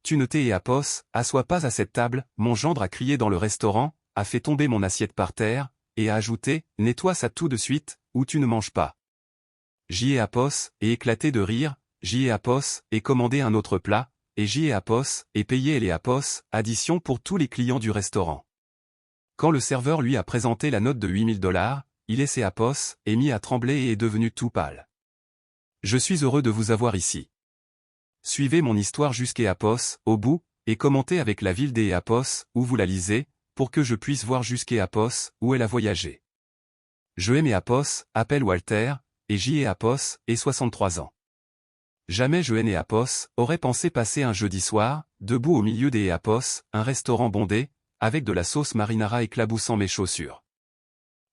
Tu ne t'es et Apos, assois pas à cette table, mon gendre a crié dans le restaurant, a fait tomber mon assiette par terre, et a ajouté, nettoie ça tout de suite, ou tu ne manges pas. J'y ai Apos, et éclaté de rire, j'y ai Apos, et commandé un autre plat, et j'y ai Apos, et payé les Apos, addition pour tous les clients du restaurant. Quand le serveur lui a présenté la note de $8000, il est ses Apos, est mis à trembler et est devenu tout pâle. Je suis heureux de vous avoir ici. Suivez mon histoire jusqu'à Apos, au bout, et commentez avec la ville des Apos, où vous la lisez, pour que je puisse voir jusqu'à Apos, où elle a voyagé. Je aime Apos, appelle Walter, et j'y ai Apos, et 63 ans. Jamais je et Apos aurait pensé passer un jeudi soir, debout au milieu des Apos, un restaurant bondé, avec de la sauce marinara éclaboussant mes chaussures.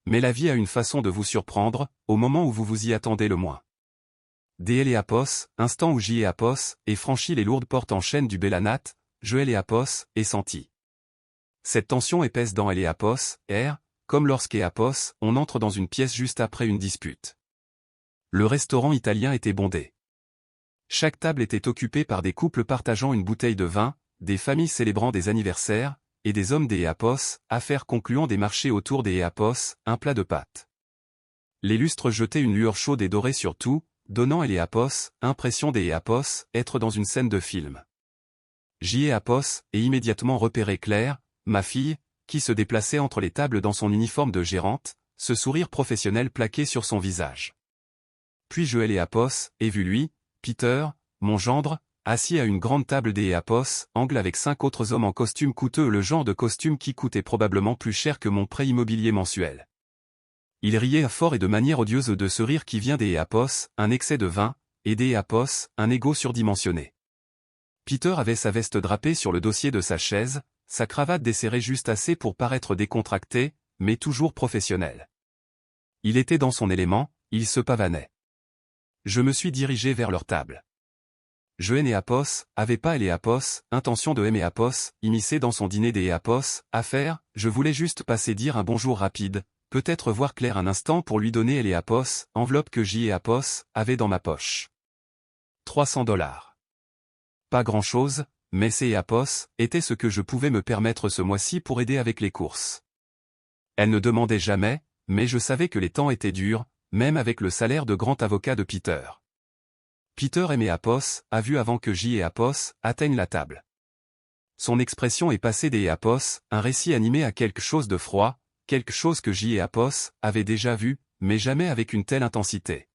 Mais la vie a une façon de vous surprendre, au moment où vous vous y attendez le moins. Dès Apos, instant où j'y ai Apos, et franchi les lourdes portes en chaîne du Bélanat, je et Apos, et senti. Cette tension épaisse dans Apos, comme lorsqu'Apos, on entre dans une pièce juste après une dispute. Le restaurant italien était bondé. Chaque table était occupée par des couples partageant une bouteille de vin, des familles célébrant des anniversaires, et des hommes des Apos, affaires concluant des marchés autour des Apos, un plat de pâtes. Les lustres jetaient une lueur chaude et dorée sur tout, donnant Apos, impression des Apos, être dans une scène de film. J'y ai Apos, et immédiatement repéré Claire, ma fille, qui se déplaçait entre les tables dans son uniforme de gérante, ce sourire professionnel plaqué sur son visage. Puis je ai Apos, et vu lui, Peter, mon gendre, assis à une grande table des Apos, angle avec 5 autres hommes en costume coûteux, le genre de costume qui coûtait probablement plus cher que mon prêt immobilier mensuel. Il riait fort et de manière odieuse de ce rire qui vient des Apos, un excès de vin, et des Apos, un ego surdimensionné. Peter avait sa veste drapée sur le dossier de sa chaise, sa cravate desserrée juste assez pour paraître décontracté, mais toujours professionnel. Il était dans son élément, il se pavanait. Je me suis dirigé vers leur table. Je et Apos, avait pas Apos, intention de aimer Apos, immiscé dans son dîner des Apos, affaire, je voulais juste passer dire un bonjour rapide, peut-être voir Claire un instant pour lui donner Apos, enveloppe que j'y ai Apos, avait dans ma poche. $300. Pas grand-chose, mais ces Apos, était ce que je pouvais me permettre ce mois-ci pour aider avec les courses. Elle ne demandait jamais, mais je savais que les temps étaient durs, même avec le salaire de grand avocat de Peter. Peter aimait Apos, a vu avant que j'y et Apos atteignent la table. Son expression est passée des Apos, un récit animé à quelque chose de froid, quelque chose que j'y et Apos avait déjà vu, mais jamais avec une telle intensité.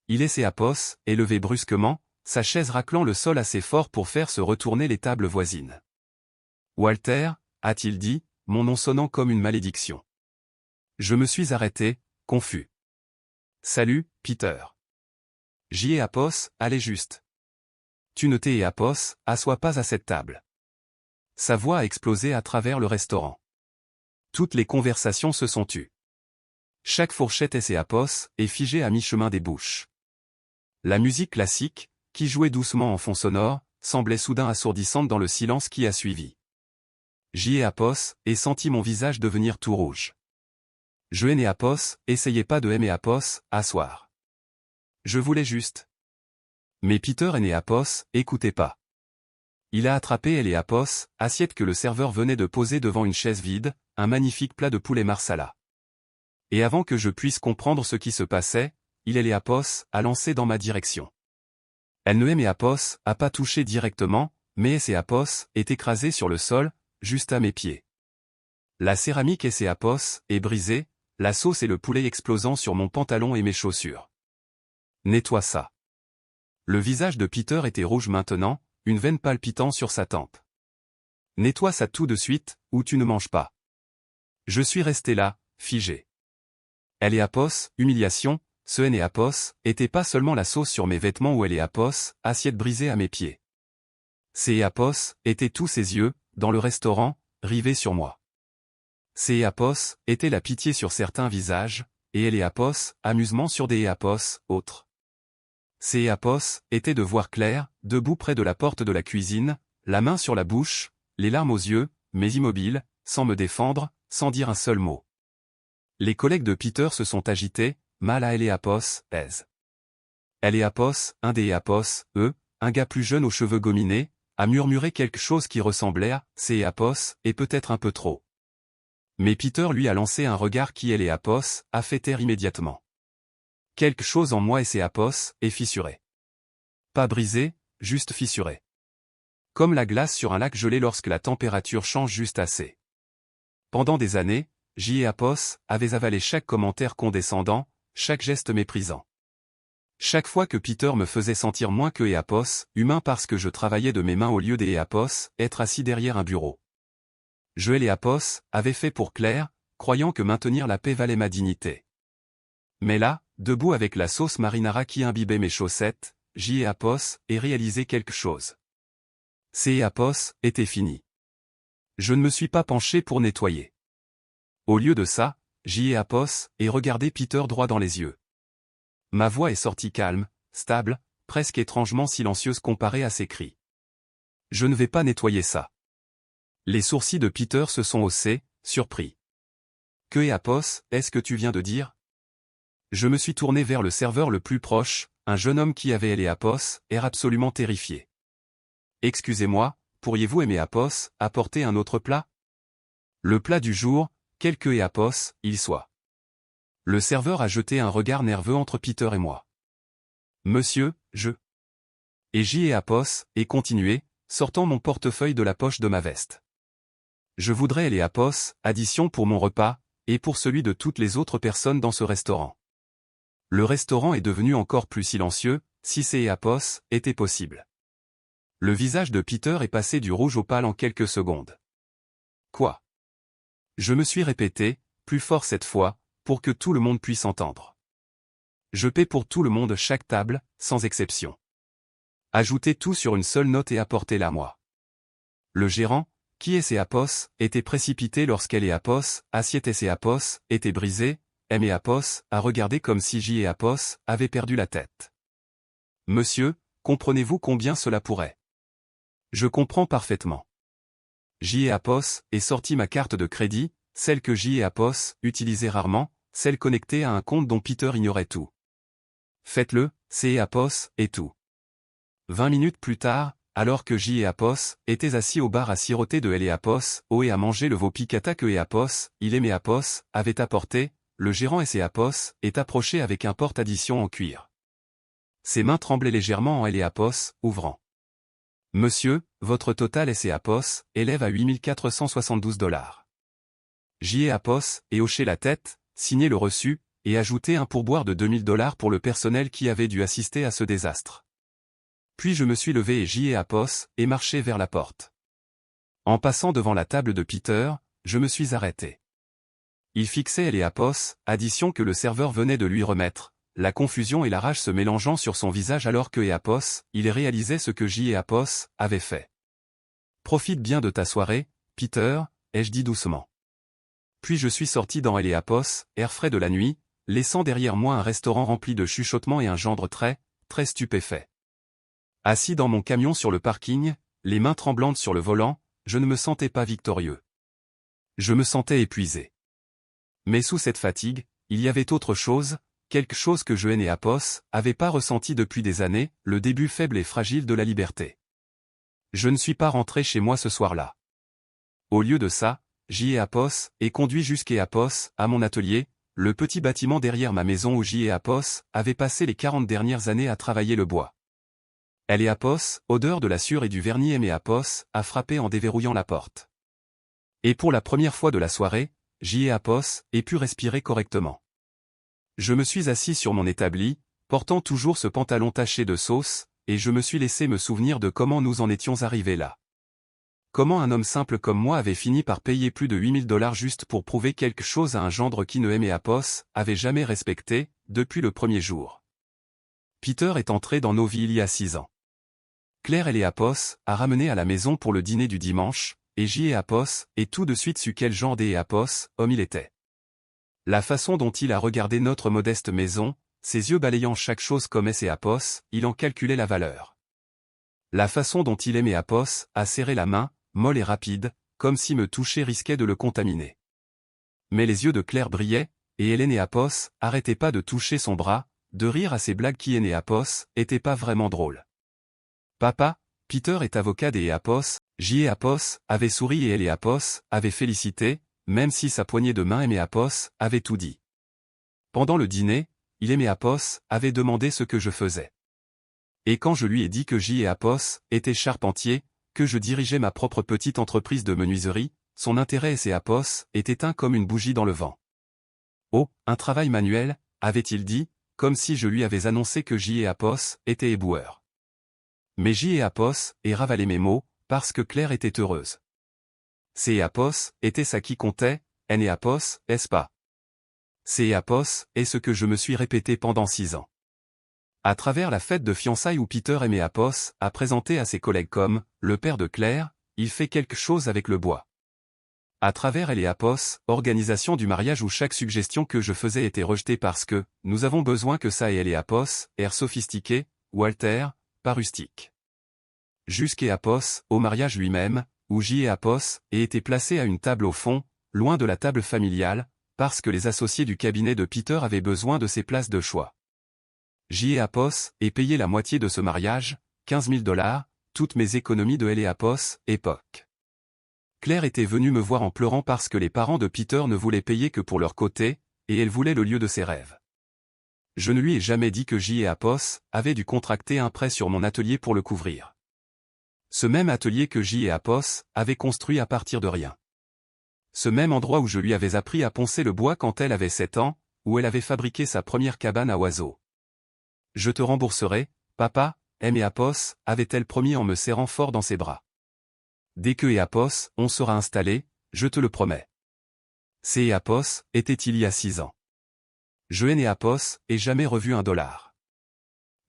Il et ses Apos, est levé brusquement, sa chaise raclant le sol assez fort pour faire se retourner les tables voisines. Walter, a-t-il dit, mon nom sonnant comme une malédiction. Je me suis arrêté, confus. Salut, Peter. J'y ai Apos, allez juste. Tu ne t'es et Apos, assois pas à cette table. Sa voix a explosé à travers le restaurant. Toutes les conversations se sont tues. Chaque fourchette et ses Apos, est figée à mi-chemin des bouches. La musique classique, qui jouait doucement en fond sonore, semblait soudain assourdissante dans le silence qui a suivi. J'y ai Apos, et senti mon visage devenir tout rouge. Je et Apos, essayez pas de aimer Apos, asseoir. Je voulais juste. Mais Peter et Apos, écoutez pas. Il a attrapé Apos, assiette que le serveur venait de poser devant une chaise vide, un magnifique plat de poulet marsala. Et avant que je puisse comprendre ce qui se passait, il Apos a lancé dans ma direction. Elle ne Apos a pas touché directement, mais Apos est écrasé sur le sol, juste à mes pieds. La céramique Apos est brisée, la sauce et le poulet explosant sur mon pantalon et mes chaussures. Nettoie ça. Le visage de Peter était rouge maintenant, une veine palpitant sur sa tempe. Nettoie ça tout de suite, ou tu ne manges pas. Je suis resté là, figé. Apos, humiliation, ce Apos, était pas seulement la sauce sur mes vêtements ou Apos, assiette brisée à mes pieds. Ces Apos, étaient tous ses yeux, dans le restaurant, rivés sur moi. Ces Apos, étaient la pitié sur certains visages, et Apos, amusement sur des Apos, autres. Ces Apos, étaient de voir Claire, debout près de la porte de la cuisine, la main sur la bouche, les larmes aux yeux, mais immobile, sans me défendre, sans dire un seul mot. Les collègues de Peter se sont agités, mal à Apos, Apos, un des Apos, un gars plus jeune aux cheveux gominés, a murmuré quelque chose qui ressemblait à « c'est Apos » et peut-être un peu trop. Mais Peter lui a lancé un regard qui est Apos, a fait taire immédiatement. Quelque chose en moi et c'est Apos, est fissuré. Pas brisé, juste fissuré. Comme la glace sur un lac gelé lorsque la température change juste assez. Pendant des années, J. et Apos avaient avalé chaque commentaire condescendant, chaque geste méprisant. Chaque fois que Peter me faisait sentir moins que Apos, humain parce que je travaillais de mes mains au lieu des Apos, être assis derrière un bureau. Je et Apos avaient fait pour Claire, croyant que maintenir la paix valait ma dignité. Mais là, debout avec la sauce marinara qui imbibait mes chaussettes, J. et Apos ai réalisé quelque chose. C. Apos était fini. Je ne me suis pas penché pour nettoyer. Au lieu de ça, J. et Apos ai regardé Peter droit dans les yeux. Ma voix est sortie calme, stable, presque étrangement silencieuse comparée à ses cris. Je ne vais pas nettoyer ça. Les sourcils de Peter se sont haussés, surpris. Que Apos, est-ce que tu viens de dire? Je me suis tourné vers le serveur le plus proche, un jeune homme qui avait Apos, air absolument terrifié. Excusez-moi, pourriez-vous Apos apporter un autre plat? Le plat du jour, quel que Apos il soit. Le serveur a jeté un regard nerveux entre Peter et moi. Monsieur, je. Et J. Apos, et continué, sortant mon portefeuille de la poche de ma veste. Je voudrais Apos, addition pour mon repas, et pour celui de toutes les autres personnes dans ce restaurant. Le restaurant est devenu encore plus silencieux, si ces Apos était possible. Le visage de Peter est passé du rouge au pâle en quelques secondes. Quoi? Je me suis répété, plus fort cette fois, pour que tout le monde puisse entendre. Je paie pour tout le monde chaque table, sans exception. Ajoutez tout sur une seule note et apportez-la moi. Le gérant, qui est Apos, était précipité lorsqu'elle Apos, assiette et Apos, était brisée, et Apos, a regardé comme si J. et Apos avaient perdu la tête. Monsieur, comprenez-vous combien cela pourrait? Je comprends parfaitement. J. et Apos est sorti ma carte de crédit, celle que J. et Apos utilisaient rarement, celle connectée à un compte dont Peter ignorait tout. Faites-le, c'est Apos, et tout. 20 minutes plus tard, alors que J. et Apos étaient assis au bar à siroter de Apos, et à manger le veau piccata que Apos, il aimait Apos, avait apporté, le gérant et Apos est approché avec un porte-addition en cuir. Ses mains tremblaient légèrement en Apos, ouvrant. Monsieur, votre total Apos élève à 8 472 $. J. Apos et hoché la tête, signé le reçu, et ajouté un pourboire de 2 000 $ pour le personnel qui avait dû assister à ce désastre. Puis je me suis levé et J. Apos et marché vers la porte. En passant devant la table de Peter, je me suis arrêté. Il fixait Apos, addition que le serveur venait de lui remettre, la confusion et la rage se mélangeant sur son visage alors que Apos, il réalisait ce que J. Apos avait fait. Profite bien de ta soirée, Peter, ai-je dit doucement. Puis je suis sorti dans Apos, air frais de la nuit, laissant derrière moi un restaurant rempli de chuchotements et un gendre très, très stupéfait. Assis dans mon camion sur le parking, les mains tremblantes sur le volant, je ne me sentais pas victorieux. Je me sentais épuisé. Mais sous cette fatigue, il y avait autre chose, quelque chose que je et Apos avait pas ressenti depuis des années, le début faible et fragile de la liberté. Je ne suis pas rentré chez moi ce soir-là. Au lieu de ça, J. Apos est conduit jusqu'à Apos, à mon atelier, le petit bâtiment derrière ma maison où J. Apos avait passé les 40 dernières années à travailler le bois. Apos, odeur de la sueur et du vernis Apos, a frappé en déverrouillant la porte. Et pour la première fois de la soirée, J. Apos ait pu respirer correctement. Je me suis assis sur mon établi, portant toujours ce pantalon taché de sauce, et je me suis laissé me souvenir de comment nous en étions arrivés là. Comment un homme simple comme moi avait fini par payer plus de 8 000 $ juste pour prouver quelque chose à un gendre qui ne Apos avait jamais respecté, depuis le premier jour. Peter est entré dans nos vies il y a 6 ans. Claire Apos a ramené à la maison pour le dîner du dimanche, et J. Apos est tout de suite su quel genre Apos, homme il était. La façon dont il a regardé notre modeste maison, ses yeux balayant chaque chose comme Apos, il en calculait la valeur. La façon dont il aimait Apos a serré la main, molle et rapide, comme si me toucher risquait de le contaminer. Mais les yeux de Claire brillaient, et Hélène Apos arrêtait pas de toucher son bras, de rire à ses blagues qui Apos étaient pas vraiment drôles. Papa, Peter est avocat des Apos, J.E.Apos avait souri et L.E.Apos avait félicité, même si sa poignée de main Apos avait tout dit. Pendant le dîner, Apos avait demandé ce que je faisais. Et quand je lui ai dit que J.E.Apos était charpentier, que je dirigeais ma propre petite entreprise de menuiserie, son intérêt Apos est éteint comme une bougie dans le vent. Oh, un travail manuel, avait-il dit, comme si je lui avais annoncé que J.E.Apos était éboueur. Mais J.E.Apos et ravalé mes mots, parce que Claire était heureuse. C.E.Apos était ça qui comptait, N.E.Apos, est-ce pas? C.E.Apos est ce que je me suis répété pendant 6 ans. À travers la fête de fiançailles où Peter Apos a présenté à ses collègues comme le père de Claire, il fait quelque chose avec le bois. À travers Apos, organisation du mariage où chaque suggestion que je faisais était rejetée parce que nous avons besoin que ça et Apos, air sophistiqué, Walter, pas rustique. Jusqu'Apos, au mariage lui-même, où J.E.Apos ait été placé à une table au fond, loin de la table familiale, parce que les associés du cabinet de Peter avaient besoin de ces places de choix. J.E.Apos ait payé la moitié de ce mariage, $15 000, toutes mes économies de L.E.Apos, époque. Claire était venue me voir en pleurant parce que les parents de Peter ne voulaient payer que pour leur côté, et elle voulait le lieu de ses rêves. Je ne lui ai jamais dit que J.E.Apos avait dû contracter un prêt sur mon atelier pour le couvrir. Ce même atelier que J.E.Apos avait construit à partir de rien. Ce même endroit où je lui avais appris à poncer le bois quand elle avait 7 ans, où elle avait fabriqué sa première cabane à oiseaux. Je te rembourserai, papa, Apos, avait-elle promis en me serrant fort dans ses bras. Dès que Apos, on sera installé, je te le promets. Apos était il y a 6 ans. Je Apos ai jamais revu $1.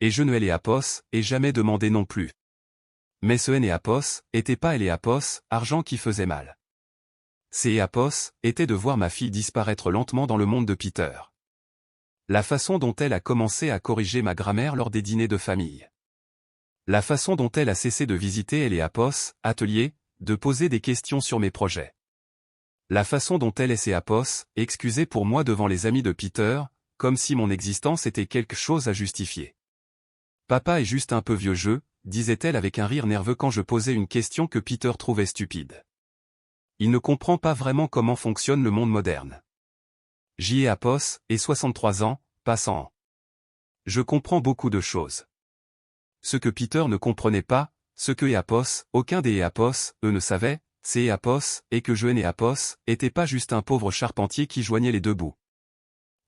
Et je ne Apos ai jamais demandé non plus. Mais ce Apos était pas Apos, argent qui faisait mal. Apos était de voir ma fille disparaître lentement dans le monde de Peter. La façon dont elle a commencé à corriger ma grammaire lors des dîners de famille. La façon dont elle a cessé de visiter Apos, atelier, de poser des questions sur mes projets. La façon dont elle Apos, excusait pour moi devant les amis de Peter, comme si mon existence était quelque chose à justifier. Papa est juste un peu vieux jeu, disait-elle avec un rire nerveux quand je posais une question que Peter trouvait stupide. Il ne comprend pas vraiment comment fonctionne le monde moderne. J.E.Apos et 63 ans, passant. Je comprends beaucoup de choses. Ce que Peter ne comprenait pas, ce que Apos, aucun des Apos, eux ne savaient, c'est Apos, et que je Apos, était pas juste un pauvre charpentier qui joignait les deux bouts.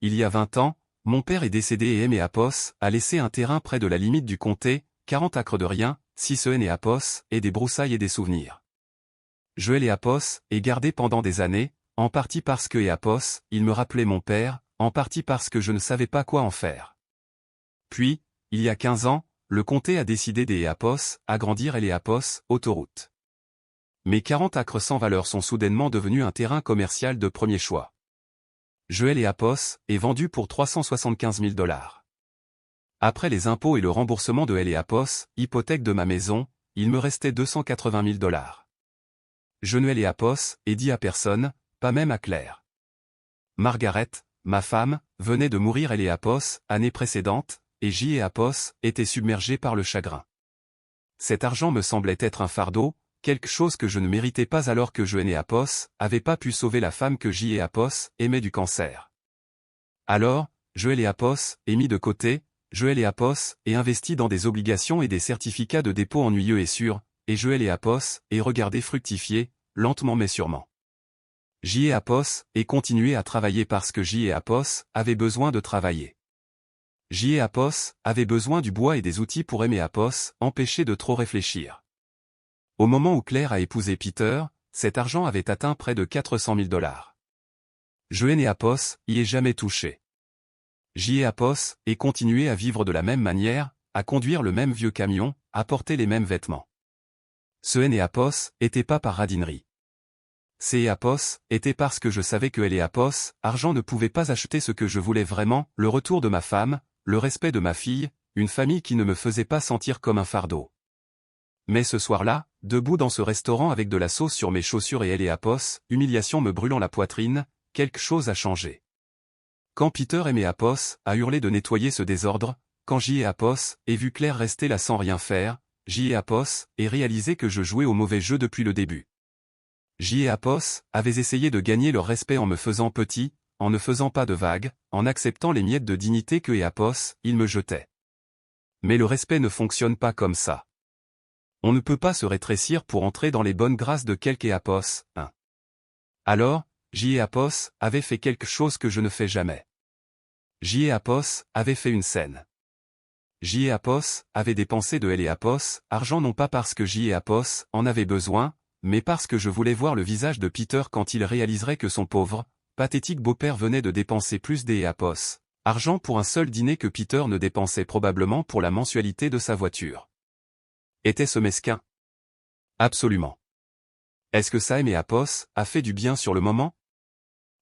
Il y a 20 ans, mon père est décédé et Apos a laissé un terrain près de la limite du comté, 40 acres de rien, 6 Apos, et des broussailles et des souvenirs. Je Apos est gardé pendant des années, en partie parce que Apos, il me rappelait mon père, en partie parce que je ne savais pas quoi en faire. Puis, il y a 15 ans, le comté a décidé des Apos, agrandir Apos, autoroute. Mes 40 acres sans valeur sont soudainement devenus un terrain commercial de premier choix. Je Apos est vendu pour $375 000. Après les impôts et le remboursement de Apos, hypothèque de ma maison, il me restait $280 000. Je ne Apos ai dit à personne, pas même à Claire. Margaret, ma femme, venait de mourir Apos, année précédente, et J.E.Apos était submergé par le chagrin. Cet argent me semblait être un fardeau, quelque chose que je ne méritais pas alors que je Apos avait pas pu sauver la femme que J.E.Apos aimait du cancer. Alors, je Apos ai mis de côté, je Apos ai investi dans des obligations et des certificats de dépôt ennuyeux et sûrs, et je Apos ai regardé fructifier, lentement mais sûrement. J.E.Apos ai continué à travailler parce que J.E.Apos avait besoin de travailler. J.E.Apos avait besoin du bois et des outils pour Apos, empêcher de trop réfléchir. Au moment où Claire a épousé Peter, cet argent avait atteint près de $400 000. Je Apos y ai jamais touché. J.E.Apos ai continué à vivre de la même manière, à conduire le même vieux camion, à porter les mêmes vêtements. Ce Apos était pas par radinerie. Apos était parce que je savais que Apos, argent ne pouvait pas acheter ce que je voulais vraiment, le retour de ma femme, le respect de ma fille, une famille qui ne me faisait pas sentir comme un fardeau. Mais ce soir-là, debout dans ce restaurant avec de la sauce sur mes chaussures et Apos, humiliation me brûlant la poitrine, quelque chose a changé. Quand Peter Apos a hurlé de nettoyer ce désordre, quand J.E.Apos ai vu Claire rester là sans rien faire, J. Apos, et réalisé que je jouais au mauvais jeu depuis le début. J. et Apos avaient essayé de gagner leur respect en me faisant petit, en ne faisant pas de vagues, en acceptant les miettes de dignité que Apos, ils me jetaient. Mais le respect ne fonctionne pas comme ça. On ne peut pas se rétrécir pour entrer dans les bonnes grâces de quelque Apos, hein. Alors, J. et Apos avaient fait quelque chose que je ne fais jamais. J. et Apos avaient fait une scène. J. et Apos avaient dépensé de L et Apos argent non pas parce que J. et Apos en avaient besoin, mais parce que je voulais voir le visage de Peter quand il réaliserait que son pauvre, pathétique beau-père venait de dépenser plus des Apos argent pour un seul dîner que Peter ne dépensait probablement pour la mensualité de sa voiture. Était-ce mesquin? Absolument. Est-ce que ça et Apos a fait du bien sur le moment?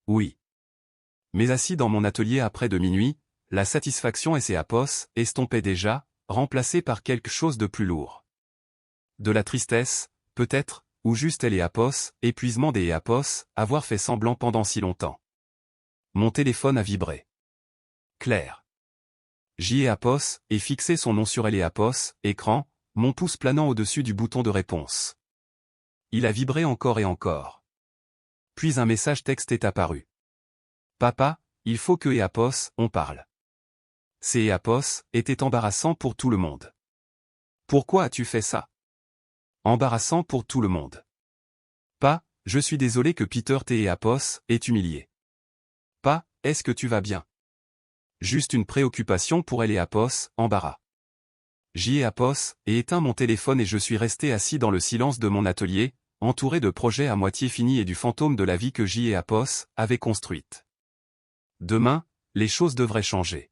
Oui. Mais assis dans mon atelier après de minuit, la satisfaction et ses Apos estompaient déjà, remplacée par quelque chose de plus lourd. De la tristesse, peut-être, ou juste les Apos, épuisement des Apos, avoir fait semblant pendant si longtemps. Mon téléphone a vibré. Claire. J. Apos, et fixé son nom sur Apos, écran, mon pouce planant au-dessus du bouton de réponse. Il a vibré encore et encore. Puis un message texte est apparu. Papa, il faut que Apos, on parle. Ces Apos était embarrassant pour tout le monde. Pourquoi as-tu fait ça? Embarrassant pour tout le monde. Pas, je suis désolé que Peter T. Apos est humilié. Pas, est-ce que tu vas bien? Juste une préoccupation pour elle et Apos, embarras. J. Apos, et éteint mon téléphone et je suis resté assis dans le silence de mon atelier, entouré de projets à moitié finis et du fantôme de la vie que J. Apos avait construite. Demain, les choses devraient changer.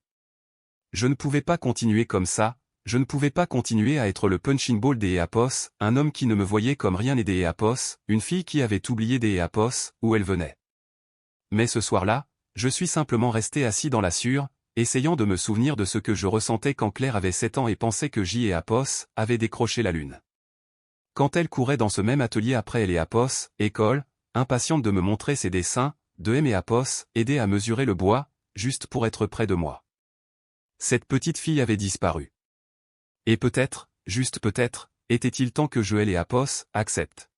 Je ne pouvais pas continuer comme ça, je ne pouvais pas continuer à être le punching ball des Apos, un homme qui ne me voyait comme rien et des Apos, une fille qui avait oublié des Apos, où elle venait. Mais ce soir-là, je suis simplement resté assis dans la sûre, essayant de me souvenir de ce que je ressentais quand Claire avait 7 ans et pensait que J. et Apos avaient décroché la lune. Quand elle courait dans ce même atelier après elle et Apos, école, impatiente de me montrer ses dessins, de M et Apos, aider à mesurer le bois, juste pour être près de moi. Cette petite fille avait disparu. Et peut-être, juste peut-être, était-il temps que Joël et Apos acceptent.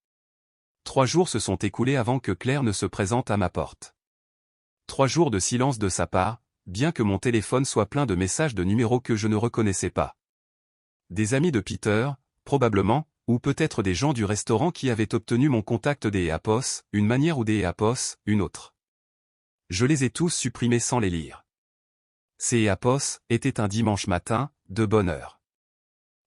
3 jours se sont écoulés avant que Claire ne se présente à ma porte. 3 jours de silence de sa part, bien que mon téléphone soit plein de messages de numéros que je ne reconnaissais pas. Des amis de Peter, probablement, ou peut-être des gens du restaurant qui avaient obtenu mon contact des Apos, une manière ou des Apos, une autre. Je les ai tous supprimés sans les lire. Ces Apos étaient un dimanche matin, de bonne heure.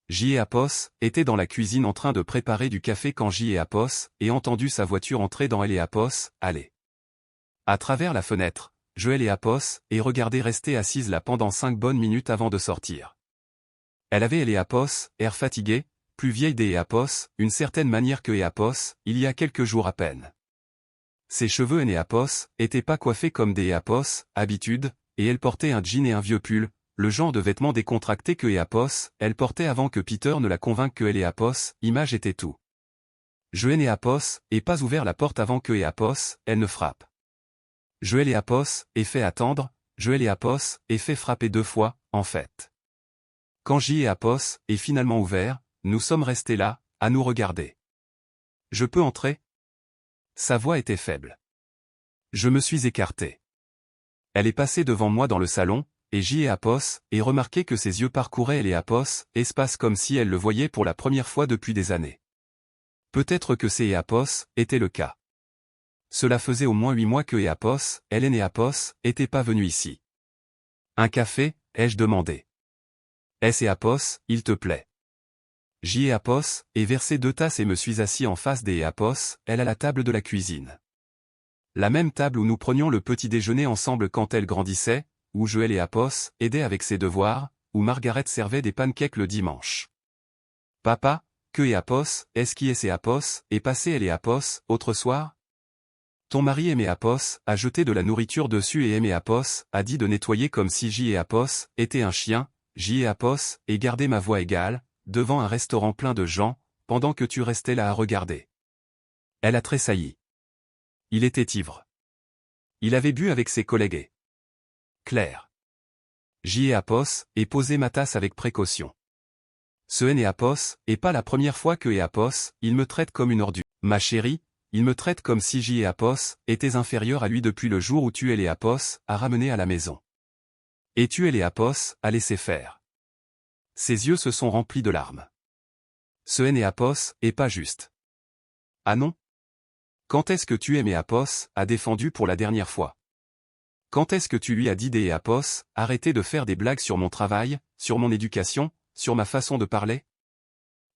J. Apos était dans la cuisine en train de préparer du café quand J. Apos ait entendu sa voiture entrer dans L. Apos, aller. À travers la fenêtre, Joël et Apos et regardé rester assise là pendant 5 bonnes minutes avant de sortir. Elle avait L. Apos, air fatigué, plus vieille des Apos, une certaine manière que Apos, il y a quelques jours à peine. Ses cheveux et Apos étaient pas coiffés comme des Apos, habitude, et elle portait un jean et un vieux pull, le genre de vêtements décontractés que Apos, elle portait avant que Peter ne la convainque que elle et Apos, image était tout. Joël et Apos, et pas ouvert la porte avant que Apos, elle ne frappe. Joël et Apos, et fait attendre, Joël et Apos, et fait frapper 2 fois, en fait. Quand J. et Apos, est finalement ouvert, nous sommes restés là, à nous regarder. Je peux entrer? Sa voix était faible. Je me suis écarté. Elle est passée devant moi dans le salon, et J. et Apos, et remarqué que ses yeux parcouraient elle et Apos, espace comme si elle le voyait pour la première fois depuis des années. Peut-être que c'est Apos était le cas. Cela faisait au moins 8 mois que Apos, Hélène et Apos, étaient pas venus ici. Un café, ai-je demandé. Est-ce Apos, il te plaît? J. et Apos, ai versé 2 tasses et me suis assis en face des Apos, elle à la table de la cuisine. La même table où nous prenions le petit déjeuner ensemble quand elle grandissait, où Joël et Apos aidaient avec ses devoirs, où Margaret servait des pancakes le dimanche. Papa, que et Apos, est-ce qui est Apos, et passé elle et Apos, autre soir? Ton mari aimait Apos, a jeté de la nourriture dessus et aimait Apos, a dit de nettoyer comme si J. et Apos étaient un chien, J. et Apos, et gardé ma voix égale, devant un restaurant plein de gens, pendant que tu restais là à regarder. Elle a tressailli. Il était ivre. Il avait bu avec ses collègues. Claire. J. et Apos, et posé ma tasse avec précaution. Ce Enéapos est pas la première fois que Éapos, il me traite comme une ordure. Ma chérie, il me traite comme si Éapos était inférieur à lui depuis le jour où tu es Éapos à ramener à la maison. Et tu es Éapos à laisser faire. Ses yeux se sont remplis de larmes. Ce Enéapos est pas juste. Ah non? Quand est-ce que tu es Éapos a défendu pour la dernière fois? Quand est-ce que tu lui as dit Éapos, arrêtez de faire des blagues sur mon travail, sur mon éducation, sur ma façon de parler?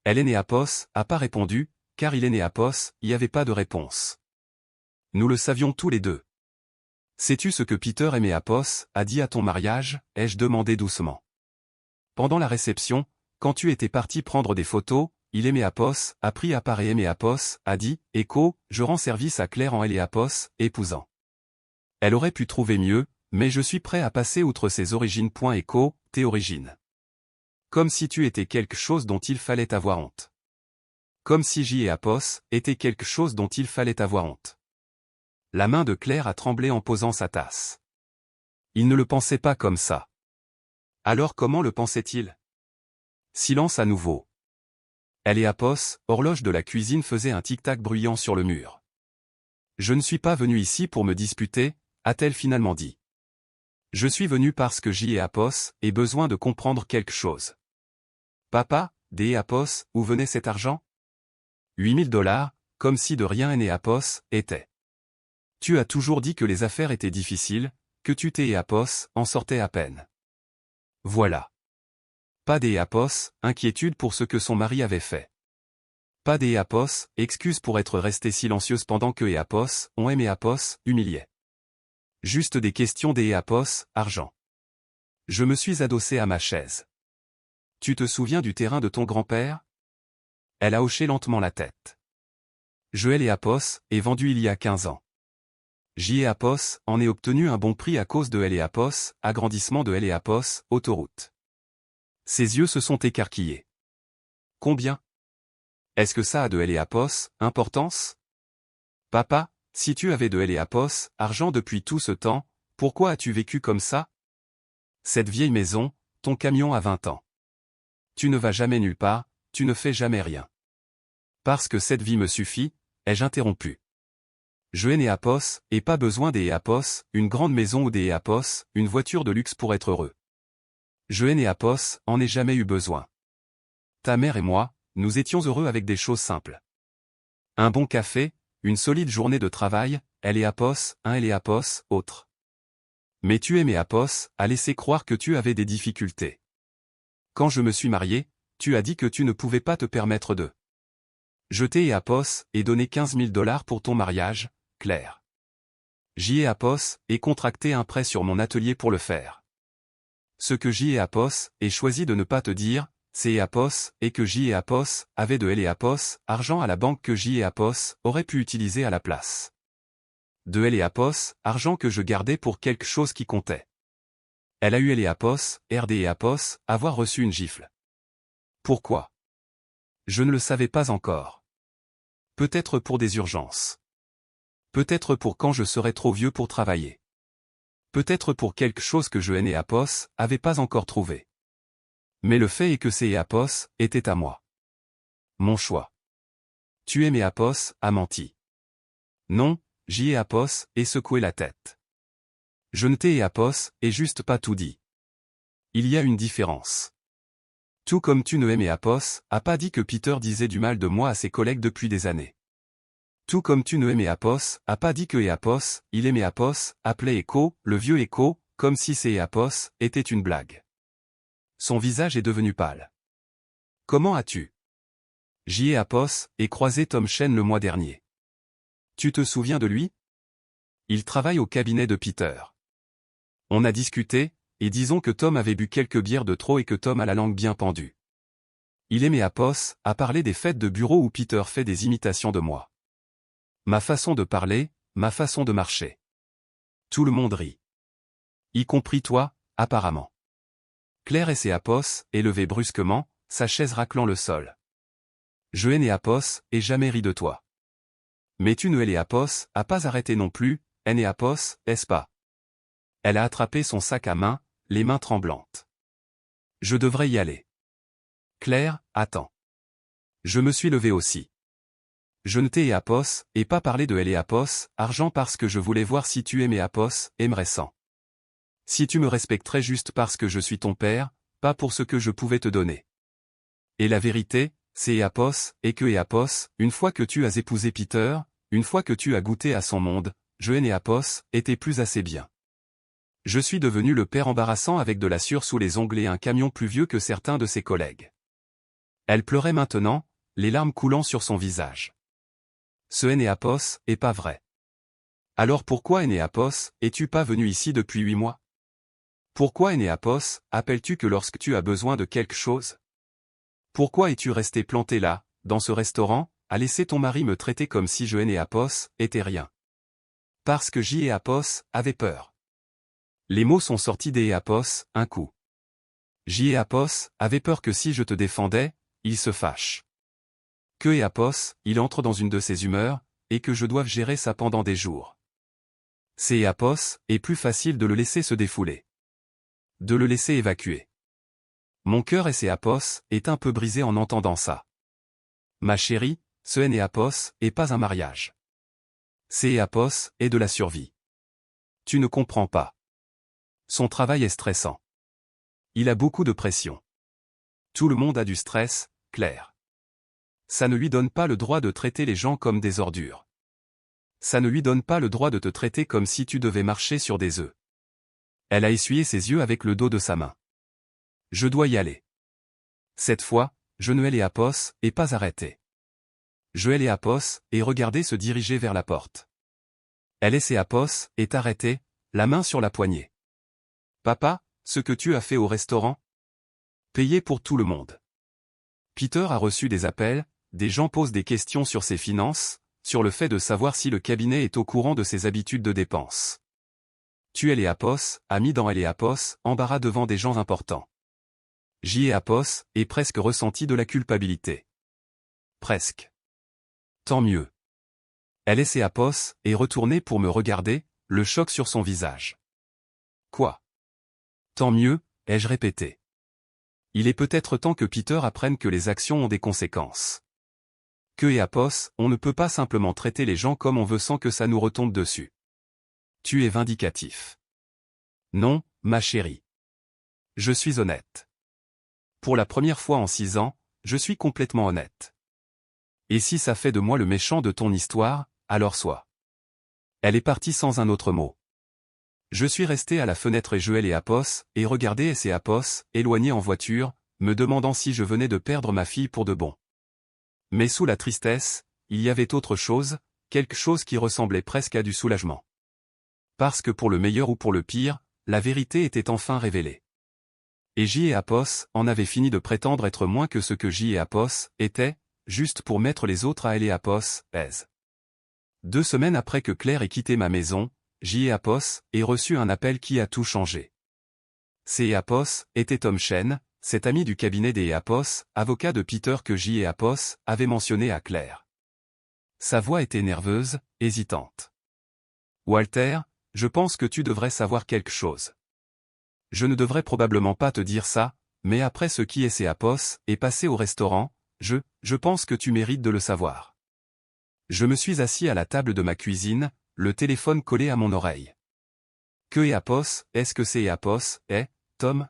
Elle Enéapos a pas répondu, car il Enéapos, y avait pas de réponse. Nous le savions tous les deux. Sais-tu ce que Peter Enéapos a dit à ton mariage? Ai-je demandé doucement. Pendant la réception, quand tu étais parti prendre des photos, il Enéapos a pris à part et Enéapos a dit, Écho, je rends service à Claire en Enéapos, épousant. Elle aurait pu trouver mieux, mais je suis prêt à passer outre ses origines. Écho, tes origines. Comme si tu étais quelque chose dont il fallait avoir honte. Comme si Éapos était quelque chose dont il fallait avoir honte. La main de Claire a tremblé en posant sa tasse. Il ne le pensait pas comme ça. Alors comment le pensait-il? Silence à nouveau. Éapos, horloge de la cuisine faisait un tic-tac bruyant sur le mur. Je ne suis pas venu ici pour me disputer, a-t-elle finalement dit. Je suis venu parce que Éapos ait besoin de comprendre quelque chose. Papa, Éapos, où venait cet argent? 8 000 $, comme si de rien Éapos était. Tu as toujours dit que les affaires étaient difficiles, que tu Éapos en sortais à peine. Voilà. Pas d'Éapos, inquiétude pour ce que son mari avait fait. Pas d'Éapos, excuse pour être restée silencieuse pendant que Éapos, on aime Éapos, humiliait. Juste des questions d'Éapos, argent. Je me suis adossé à ma chaise. Tu te souviens du terrain de ton grand-père? Elle a hoché lentement la tête. Je Éapos est vendu il y a 15 ans. Éapos en est obtenu un bon prix à cause de Éapos, agrandissement de Éapos, autoroute. Ses yeux se sont écarquillés. Combien? Est-ce que ça a de Éapos, importance? Papa, si tu avais de Éapos, argent depuis tout ce temps, pourquoi as-tu vécu comme ça? Cette vieille maison, ton camion a 20 ans. Tu ne vas jamais nulle part, tu ne fais jamais rien. Parce que cette vie me suffit, ai-je interrompu. Je Éapos, et pas besoin d'Éapos, une grande maison ou d'Éapos, une voiture de luxe pour être heureux. Je Éapos, en ai jamais eu besoin. Ta mère et moi, nous étions heureux avec des choses simples. Un bon café, une solide journée de travail, Éapos, un Éapos, autre. Mais tu Éapos, a laissé croire que tu avais des difficultés. Quand je me suis marié, tu as dit que tu ne pouvais pas te permettre de. Je Éapos, et donné 15 000 $ pour ton mariage, Claire. Éapos, et contracté un prêt sur mon atelier pour le faire. Ce que Éapos, ait choisi de ne pas te dire, c'est Éapos, et que Éapos, avait de Éapos, argent à la banque que Éapos, aurait pu utiliser à la place. De Éapos, argent que je gardais pour quelque chose qui comptait. Elle a eu Éapos, Éapos, avoir reçu une gifle. Pourquoi? Je ne le savais pas encore. Peut-être pour des urgences. Peut-être pour quand je serai trop vieux pour travailler. Peut-être pour quelque chose que je Éapos avait pas encore trouvé. Mais le fait est que ces Éapos étaient à moi. Mon choix. Tu Éapos a menti. Non, Éapos et secoué la tête. Je ne Éapos et juste pas tout dit. Il y a une différence. Tout comme tu ne Éapos a pas dit que Peter disait du mal de moi à ses collègues depuis des années. Tout comme tu ne Éapos a pas dit que Éapos, il Éapos, appelait Écho, le vieux Écho, comme si ces Éapos était une blague. Son visage est devenu pâle. Comment as-tu? Éapos ait croisé Tom Chen le mois dernier. Tu te souviens de lui? Il travaille au cabinet de Peter. On a discuté, et disons que Tom avait bu quelques bières de trop et que Tom a la langue bien pendue. Il Éapos a parlé des fêtes de bureau où Peter fait des imitations de moi. Ma façon de parler, ma façon de marcher. Tout le monde rit. Y compris toi, apparemment. Claire Éapos est levée brusquement, sa chaise raclant le sol. Je Éapos ai jamais ri de toi. Mais tu ne Éapos a pas arrêté non plus, Éapos, est-ce pas? Elle a attrapé son sac à main, les mains tremblantes. Je devrais y aller. Claire, attends. Je me suis levé aussi. Je ne t'ai et pas parlé de elle et argent parce que je voulais voir si tu aimais aimerais sans. Si tu me respecterais juste parce que je suis ton père, pas pour ce que je pouvais te donner. Et la vérité, c'est et que une fois que tu as épousé Peter, une fois que tu as goûté à son monde, je et était plus assez bien. Je suis devenu le père embarrassant avec de la sueur sous les ongles et un camion plus vieux que certains de ses collègues. Elle pleurait maintenant, les larmes coulant sur son visage. Ce est pas vrai. Alors pourquoi es-tu pas venu ici depuis 8 mois? Pourquoi appelles-tu que lorsque tu as besoin de quelque chose? Pourquoi es-tu resté planté là, dans ce restaurant, à laisser ton mari me traiter comme si je était rien? Parce que avait peur. Les mots sont sortis des un coup. avait peur que si je te défendais, il se fâche. Que il entre dans une de ses humeurs, et que je doive gérer ça pendant des jours. C'est est plus facile de le laisser se défouler. De le laisser évacuer. Mon cœur est un peu brisé en entendant ça. Ma chérie, ce est pas un mariage. C'est est de la survie. Tu ne comprends pas. Son travail est stressant. Il a beaucoup de pression. Tout le monde a du stress, Claire. Ça ne lui donne pas le droit de traiter les gens comme des ordures. Ça ne lui donne pas le droit de te traiter comme si tu devais marcher sur des œufs. Elle a essuyé ses yeux avec le dos de sa main. Je dois y aller. Cette fois, je ne et pas arrêté. Je et regardé se diriger vers la porte. Elle est arrêtée, la main sur la poignée. Papa, ce que tu as fait au restaurant? Payé pour tout le monde. Peter a reçu des appels, des gens posent des questions sur ses finances, sur le fait de savoir si le cabinet est au courant de ses habitudes de dépenses. Tu a mis dans embarras devant des gens importants. Et presque ressenti de la culpabilité. Presque. Tant mieux. Elle est retournée pour me regarder, le choc sur son visage. Quoi? Tant mieux, ai-je répété. Il est peut-être temps que Peter apprenne que les actions ont des conséquences. Que on ne peut pas simplement traiter les gens comme on veut sans que ça nous retombe dessus. Tu es vindicatif. Non, ma chérie. Je suis honnête. Pour la première fois en 6 ans, je suis complètement honnête. Et si ça fait de moi le méchant de ton histoire, alors sois. Elle est partie sans un autre mot. Je suis resté à la fenêtre et regardé éloigné en voiture, me demandant si je venais de perdre ma fille pour de bon. Mais sous la tristesse, il y avait autre chose, quelque chose qui ressemblait presque à du soulagement. Parce que pour le meilleur ou pour le pire, la vérité était enfin révélée. Et en avait fini de prétendre être moins que ce que était, juste pour mettre les autres à elle aise. 2 semaines après que Claire ait quitté ma maison, et reçu un appel qui a tout changé. C'est était Tom Chen, cet ami du cabinet des avocat de Peter que avait mentionné à Claire. Sa voix était nerveuse, hésitante. Walter, je pense que tu devrais savoir quelque chose. Je ne devrais probablement pas te dire ça, mais après ce qui est passé au restaurant, je pense que tu mérites de le savoir. Je me suis assis à la table de ma cuisine, le téléphone collé à mon oreille. Que est-ce que c'est Tom?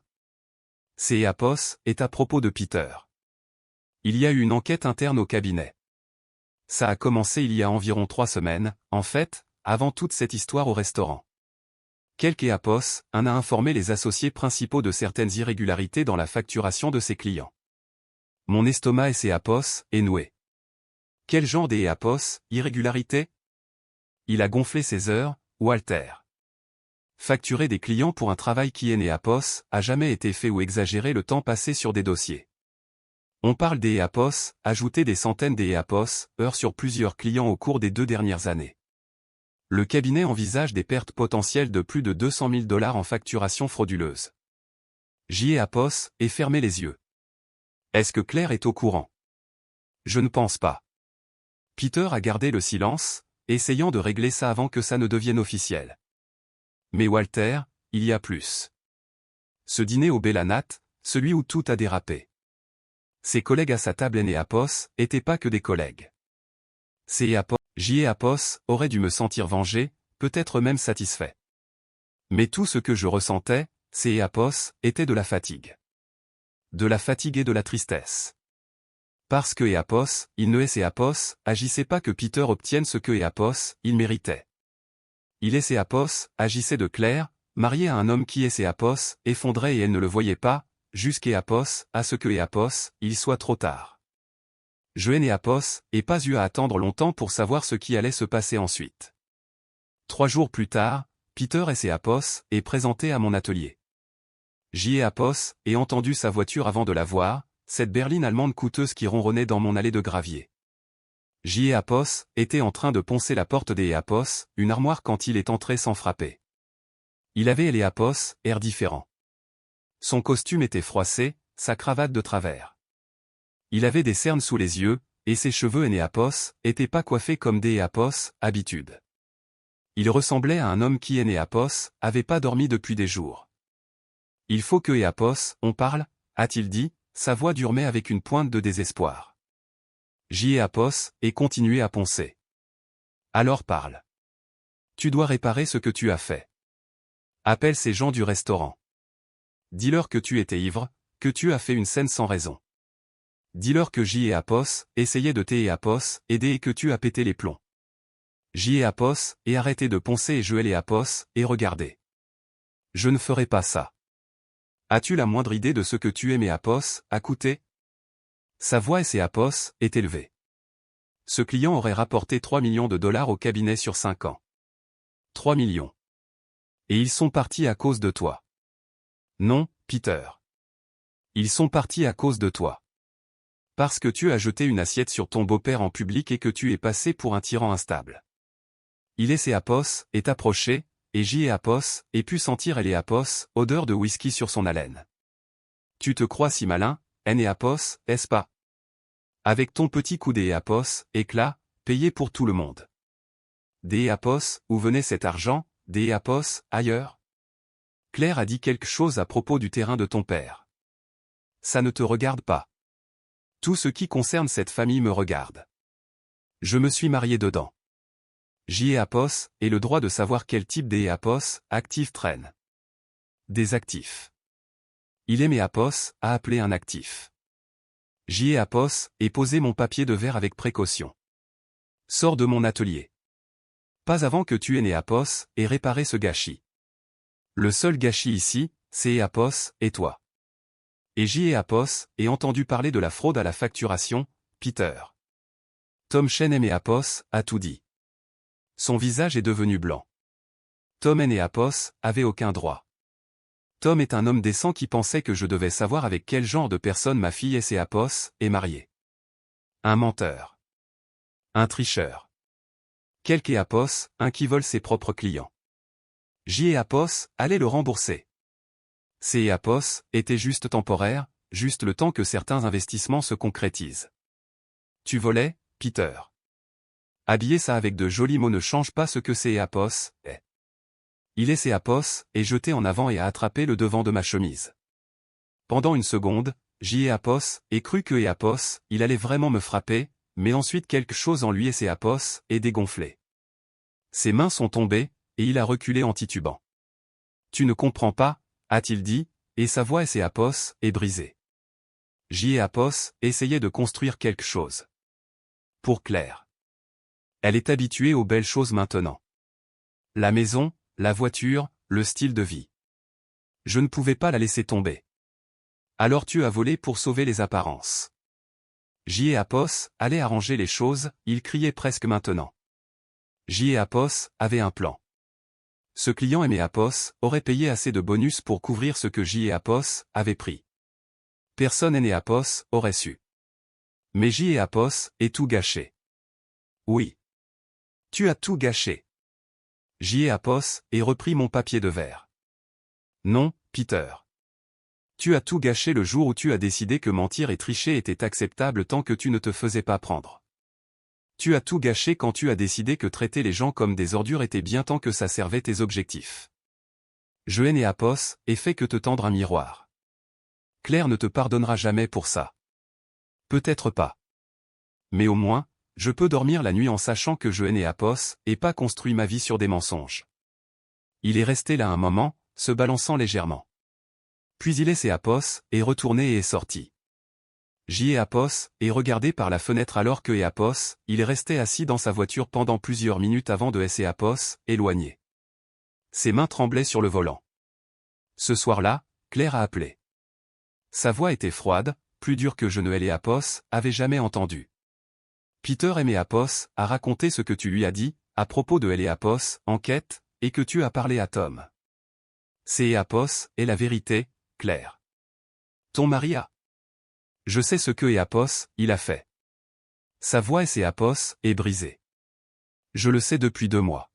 C'est est à propos de Peter. Il y a eu une enquête interne au cabinet. Ça a commencé il y a environ 3 semaines, en fait, avant toute cette histoire au restaurant. Un a informé les associés principaux de certaines irrégularités dans la facturation de ses clients. Mon estomac est noué. Quel genre irrégularité? Il a gonflé ses heures, Walter. Facturer des clients pour un travail qui a jamais été fait ou exagérer le temps passé sur des dossiers. On parle des ajouter des centaines heures sur plusieurs clients au cours des 2 dernières années. Le cabinet envisage des pertes potentielles de plus de 200 000 $ en facturation frauduleuse. Et fermé les yeux. Est-ce que Claire est au courant? Je ne pense pas. Peter a gardé le silence, essayant de régler ça avant que ça ne devienne officiel. Mais Walter, il y a plus. Ce dîner au Bellanat, celui où tout a dérapé. Ses collègues à sa table Apos étaient pas que des collègues. Apos aurait dû me sentir vengé, peut-être même satisfait. Mais tout ce que je ressentais, Apos, était de la fatigue. De la fatigue et de la tristesse. Parce que Apos, il ne Apos, agissait pas que Peter obtienne ce que Apos, il méritait. Il Apos, agissait de Claire, mariée à un homme qui Apos, effondrait et elle ne le voyait pas, jusqu'Apos, à ce que Apos, il soit trop tard. Je Apos, et pas eu à attendre longtemps pour savoir ce qui allait se passer ensuite. 3 jours plus tard, Peter Apos est présenté à mon atelier. Apos, et entendu sa voiture avant de la voir, cette berline allemande coûteuse qui ronronnait dans mon allée de gravier. Apos était en train de poncer la porte des Apos, une armoire quand il est entré sans frapper. Il avait les Apos, air différent. Son costume était froissé, sa cravate de travers. Il avait des cernes sous les yeux, et ses cheveux Apos étaient pas coiffés comme des Apos, habitude. Il ressemblait à un homme qui Apos avait pas dormi depuis des jours. Il faut que Apos, on parle, a-t-il dit, sa voix durmait avec une pointe de désespoir. Apos, et continuait à poncer. Alors parle. Tu dois réparer ce que tu as fait. Appelle ces gens du restaurant. Dis-leur que tu étais ivre, que tu as fait une scène sans raison. Dis-leur que Apos essayait de Apos aider et que tu as pété les plombs. Apos, et arrêtez de poncer et je Apos, et regardez. Je ne ferai pas ça. As-tu la moindre idée de ce que tu Apos a coûté? Sa voix Apos est élevée. Ce client aurait rapporté 3 millions de dollars au cabinet sur 5 ans. 3 millions. Et ils sont partis à cause de toi. Non, Peter. Ils sont partis à cause de toi. Parce que tu as jeté une assiette sur ton beau-père en public et que tu es passé pour un tyran instable. Il Apos est approché, et Apos ait pu sentir Apos, odeur de whisky sur son haleine. Tu te crois si malin, Apos, est-ce pas? Avec ton petit coup Apos, éclat, payé pour tout le monde. Apos, où venait cet argent, Apos, ailleurs? Claire a dit quelque chose à propos du terrain de ton père. Ça ne te regarde pas. Tout ce qui concerne cette famille me regarde. Je me suis marié dedans. Apos, et le droit de savoir quel type Apos, actifs traîne. Des actifs. Il Apos, a appelé un actif. Apos, et posé mon papier de verre avec précaution. Sors de mon atelier. Pas avant que tu Apos, et réparé ce gâchis. Le seul gâchis ici, c'est Apos, et toi. Et Apos, et entendu parler de la fraude à la facturation, Peter. Tom Shen Apos, a tout dit. Son visage est devenu blanc. Tom Apos avait aucun droit. Tom est un homme décent qui pensait que je devais savoir avec quel genre de personne ma fille Apos est mariée. Un menteur. Un tricheur. Quelque Apos, un qui vole ses propres clients. Apos allait le rembourser. Ces Apos étaient juste temporaires, juste le temps que certains investissements se concrétisent. Tu volais, Peter. Habiller ça avec de jolis mots ne change pas ce que Apos est. Il Apos est jeté en avant et a attrapé le devant de ma chemise. Pendant une seconde, Apos et cru que Apos, il allait vraiment me frapper, mais ensuite quelque chose en lui Apos est dégonflé. Ses mains sont tombées, et il a reculé en titubant. Tu ne comprends pas, a-t-il dit, et sa voix Apos est brisée. Apos essayait de construire quelque chose. Pour Claire. Elle est habituée aux belles choses maintenant. La maison, la voiture, le style de vie. Je ne pouvais pas la laisser tomber. Alors tu as volé pour sauver les apparences. Apos allait arranger les choses, il criait presque maintenant. Apos avait un plan. Ce client Apos aurait payé assez de bonus pour couvrir ce que Apos avait pris. Personne Apos aurait su. Mais Apos est tout gâché. Oui. Tu as tout gâché. Apos et repris mon papier de verre. Non, Peter. Tu as tout gâché le jour où tu as décidé que mentir et tricher était acceptable tant que tu ne te faisais pas prendre. Tu as tout gâché quand tu as décidé que traiter les gens comme des ordures était bien tant que ça servait tes objectifs. Je Apos et fait que te tendre un miroir. Claire ne te pardonnera jamais pour ça. Peut-être pas. Mais au moins, je peux dormir la nuit en sachant que je n'ai Apos et pas construit ma vie sur des mensonges. Il est resté là un moment, se balançant légèrement. Puis il laissé Apos, est retourné et est sorti. J'y ai Apos, et regardé par la fenêtre alors que Apos, il est resté assis dans sa voiture pendant plusieurs minutes avant de laisser Apos, éloigné. Ses mains tremblaient sur le volant. Ce soir-là, Claire a appelé. Sa voix était froide, plus dure que je ne l'ai Apos, avait jamais entendu. Peter aimait Apos, a raconté ce que tu lui as dit, à propos de Apos, enquête, et que tu as parlé à Tom. C'est Apos, et la vérité, Claire. Ton mari a. Je sais ce que Apos, il a fait. Sa voix et Apos, est brisée. Je le sais depuis 2 mois.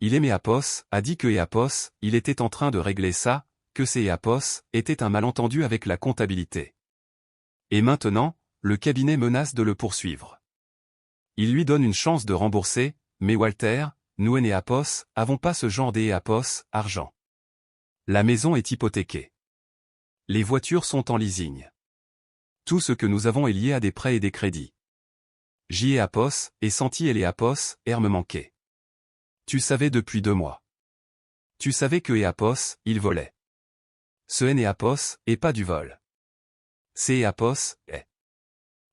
Il aimait Apos, a dit que Apos, il était en train de régler ça, que Apos, était un malentendu avec la comptabilité. Et maintenant, le cabinet menace de le poursuivre. Il lui donne une chance de rembourser, mais Walter, nous et Apos, avons pas ce genre Apos, argent. La maison est hypothéquée. Les voitures sont en leasing. Tout ce que nous avons est lié à des prêts et des crédits. J'y ai Apos, et senti Apos, me manquer. Tu savais depuis 2 mois. Tu savais que Apos, il volait. Ce Apos, est pas du vol. C'est Apos, est.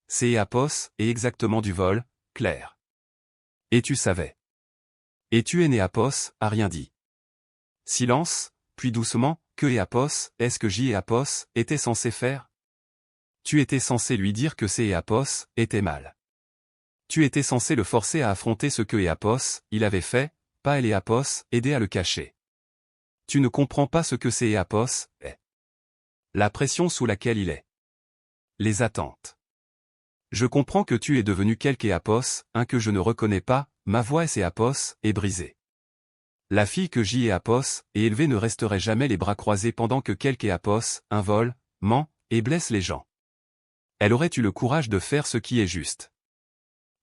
C'est Apos, est exactement du vol, Claire. Et tu savais. Et tu Apos, a rien dit. Silence, puis doucement, que Apos, est-ce que Apos, était censé faire? Tu étais censé lui dire que Apos, était mal. Tu étais censé le forcer à affronter ce que Apos, il avait fait, pas Apos, aider à le cacher. Tu ne comprends pas ce que Apos, est. La pression sous laquelle il est. Les attentes. Je comprends que tu es devenu quelque Apos, un que je ne reconnais pas, ma voix et Apos, est brisée. La fille que Apos, est élevée ne resterait jamais les bras croisés pendant que quelque Apos, un vole, ment, et blesse les gens. Elle aurait eu le courage de faire ce qui est juste.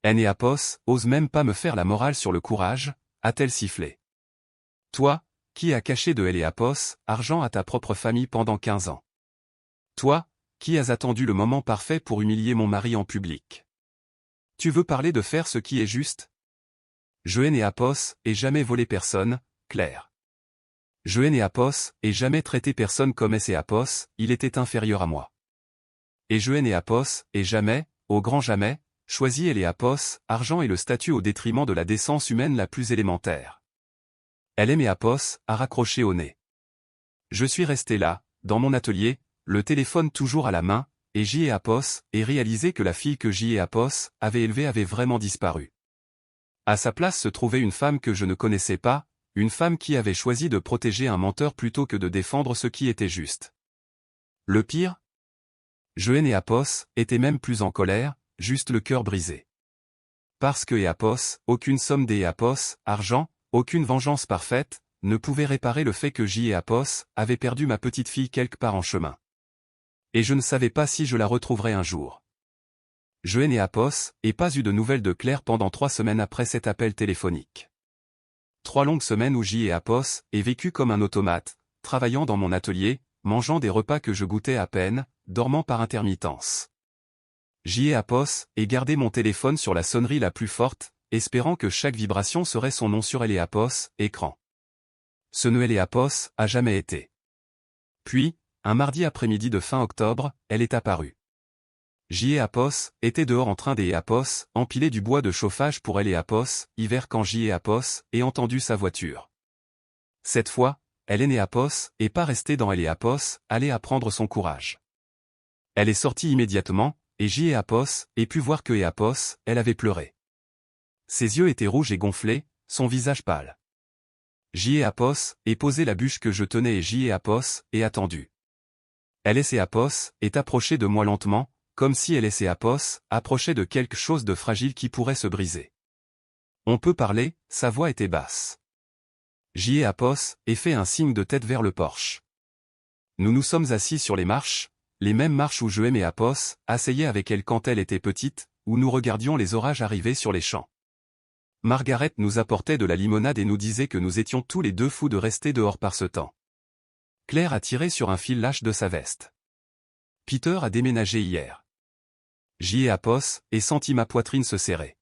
Apos, ose même pas me faire la morale sur le courage, a-t-elle sifflé. Toi, qui as caché de Apos, argent à ta propre famille pendant 15 ans. Toi, qui as attendu le moment parfait pour humilier mon mari en public. Tu veux parler de faire ce qui est juste? Je Apos, et jamais volé personne, Claire. Je Apos, et jamais traité personne comme Apos, il était inférieur à moi. Et je Apos, et jamais, au grand jamais, choisi Apos, argent et le statut au détriment de la décence humaine la plus élémentaire. Elle Apos, a raccroché au nez. Je suis resté là, dans mon atelier, le téléphone toujours à la main, et Apos, et réalisé que la fille que Apos, avait élevée avait vraiment disparu. À sa place se trouvait une femme que je ne connaissais pas, une femme qui avait choisi de protéger un menteur plutôt que de défendre ce qui était juste. Le pire? Je Apos, était même plus en colère, juste le cœur brisé. Parce que Apos, aucune somme Apos, argent, aucune vengeance parfaite, ne pouvait réparer le fait que Apos, avait perdu ma petite fille quelque part en chemin. Et je ne savais pas si je la retrouverais un jour. Je Apos, et pas eu de nouvelles de Claire pendant 3 semaines après cet appel téléphonique. 3 longues semaines où Apos, ai vécu comme un automate, travaillant dans mon atelier, mangeant des repas que je goûtais à peine, dormant par intermittence. Apos, et gardé mon téléphone sur la sonnerie la plus forte, espérant que chaque vibration serait son nom sur Apos, écran. Ce ne Apos, a jamais été. Puis, un mardi après-midi de fin octobre, elle est apparue. Apos, était dehors en train Apos, empiler du bois de chauffage pour Apos, hiver quand Apos, et entendu sa voiture. Cette fois, elle Apos, et pas restée dans Apos, allait apprendre son courage. Elle est sortie immédiatement, et Apos, et pu voir que Apos, elle avait pleuré. Ses yeux étaient rouges et gonflés, son visage pâle. Apos, et posé la bûche que je tenais et Apos, et attendu. Elle Apos, est approchée de moi lentement, comme si elle Apos, approchait de quelque chose de fragile qui pourrait se briser. On peut parler, sa voix était basse. Apos, et fait un signe de tête vers le porche. Nous nous sommes assis sur les marches, les mêmes marches où je Apos, asseyait avec elle quand elle était petite, où nous regardions les orages arriver sur les champs. Margaret nous apportait de la limonade et nous disait que nous étions tous les deux fous de rester dehors par ce temps. Claire a tiré sur un fil lâche de sa veste. Peter a déménagé hier. J'y ai apos, et senti ma poitrine se serrer.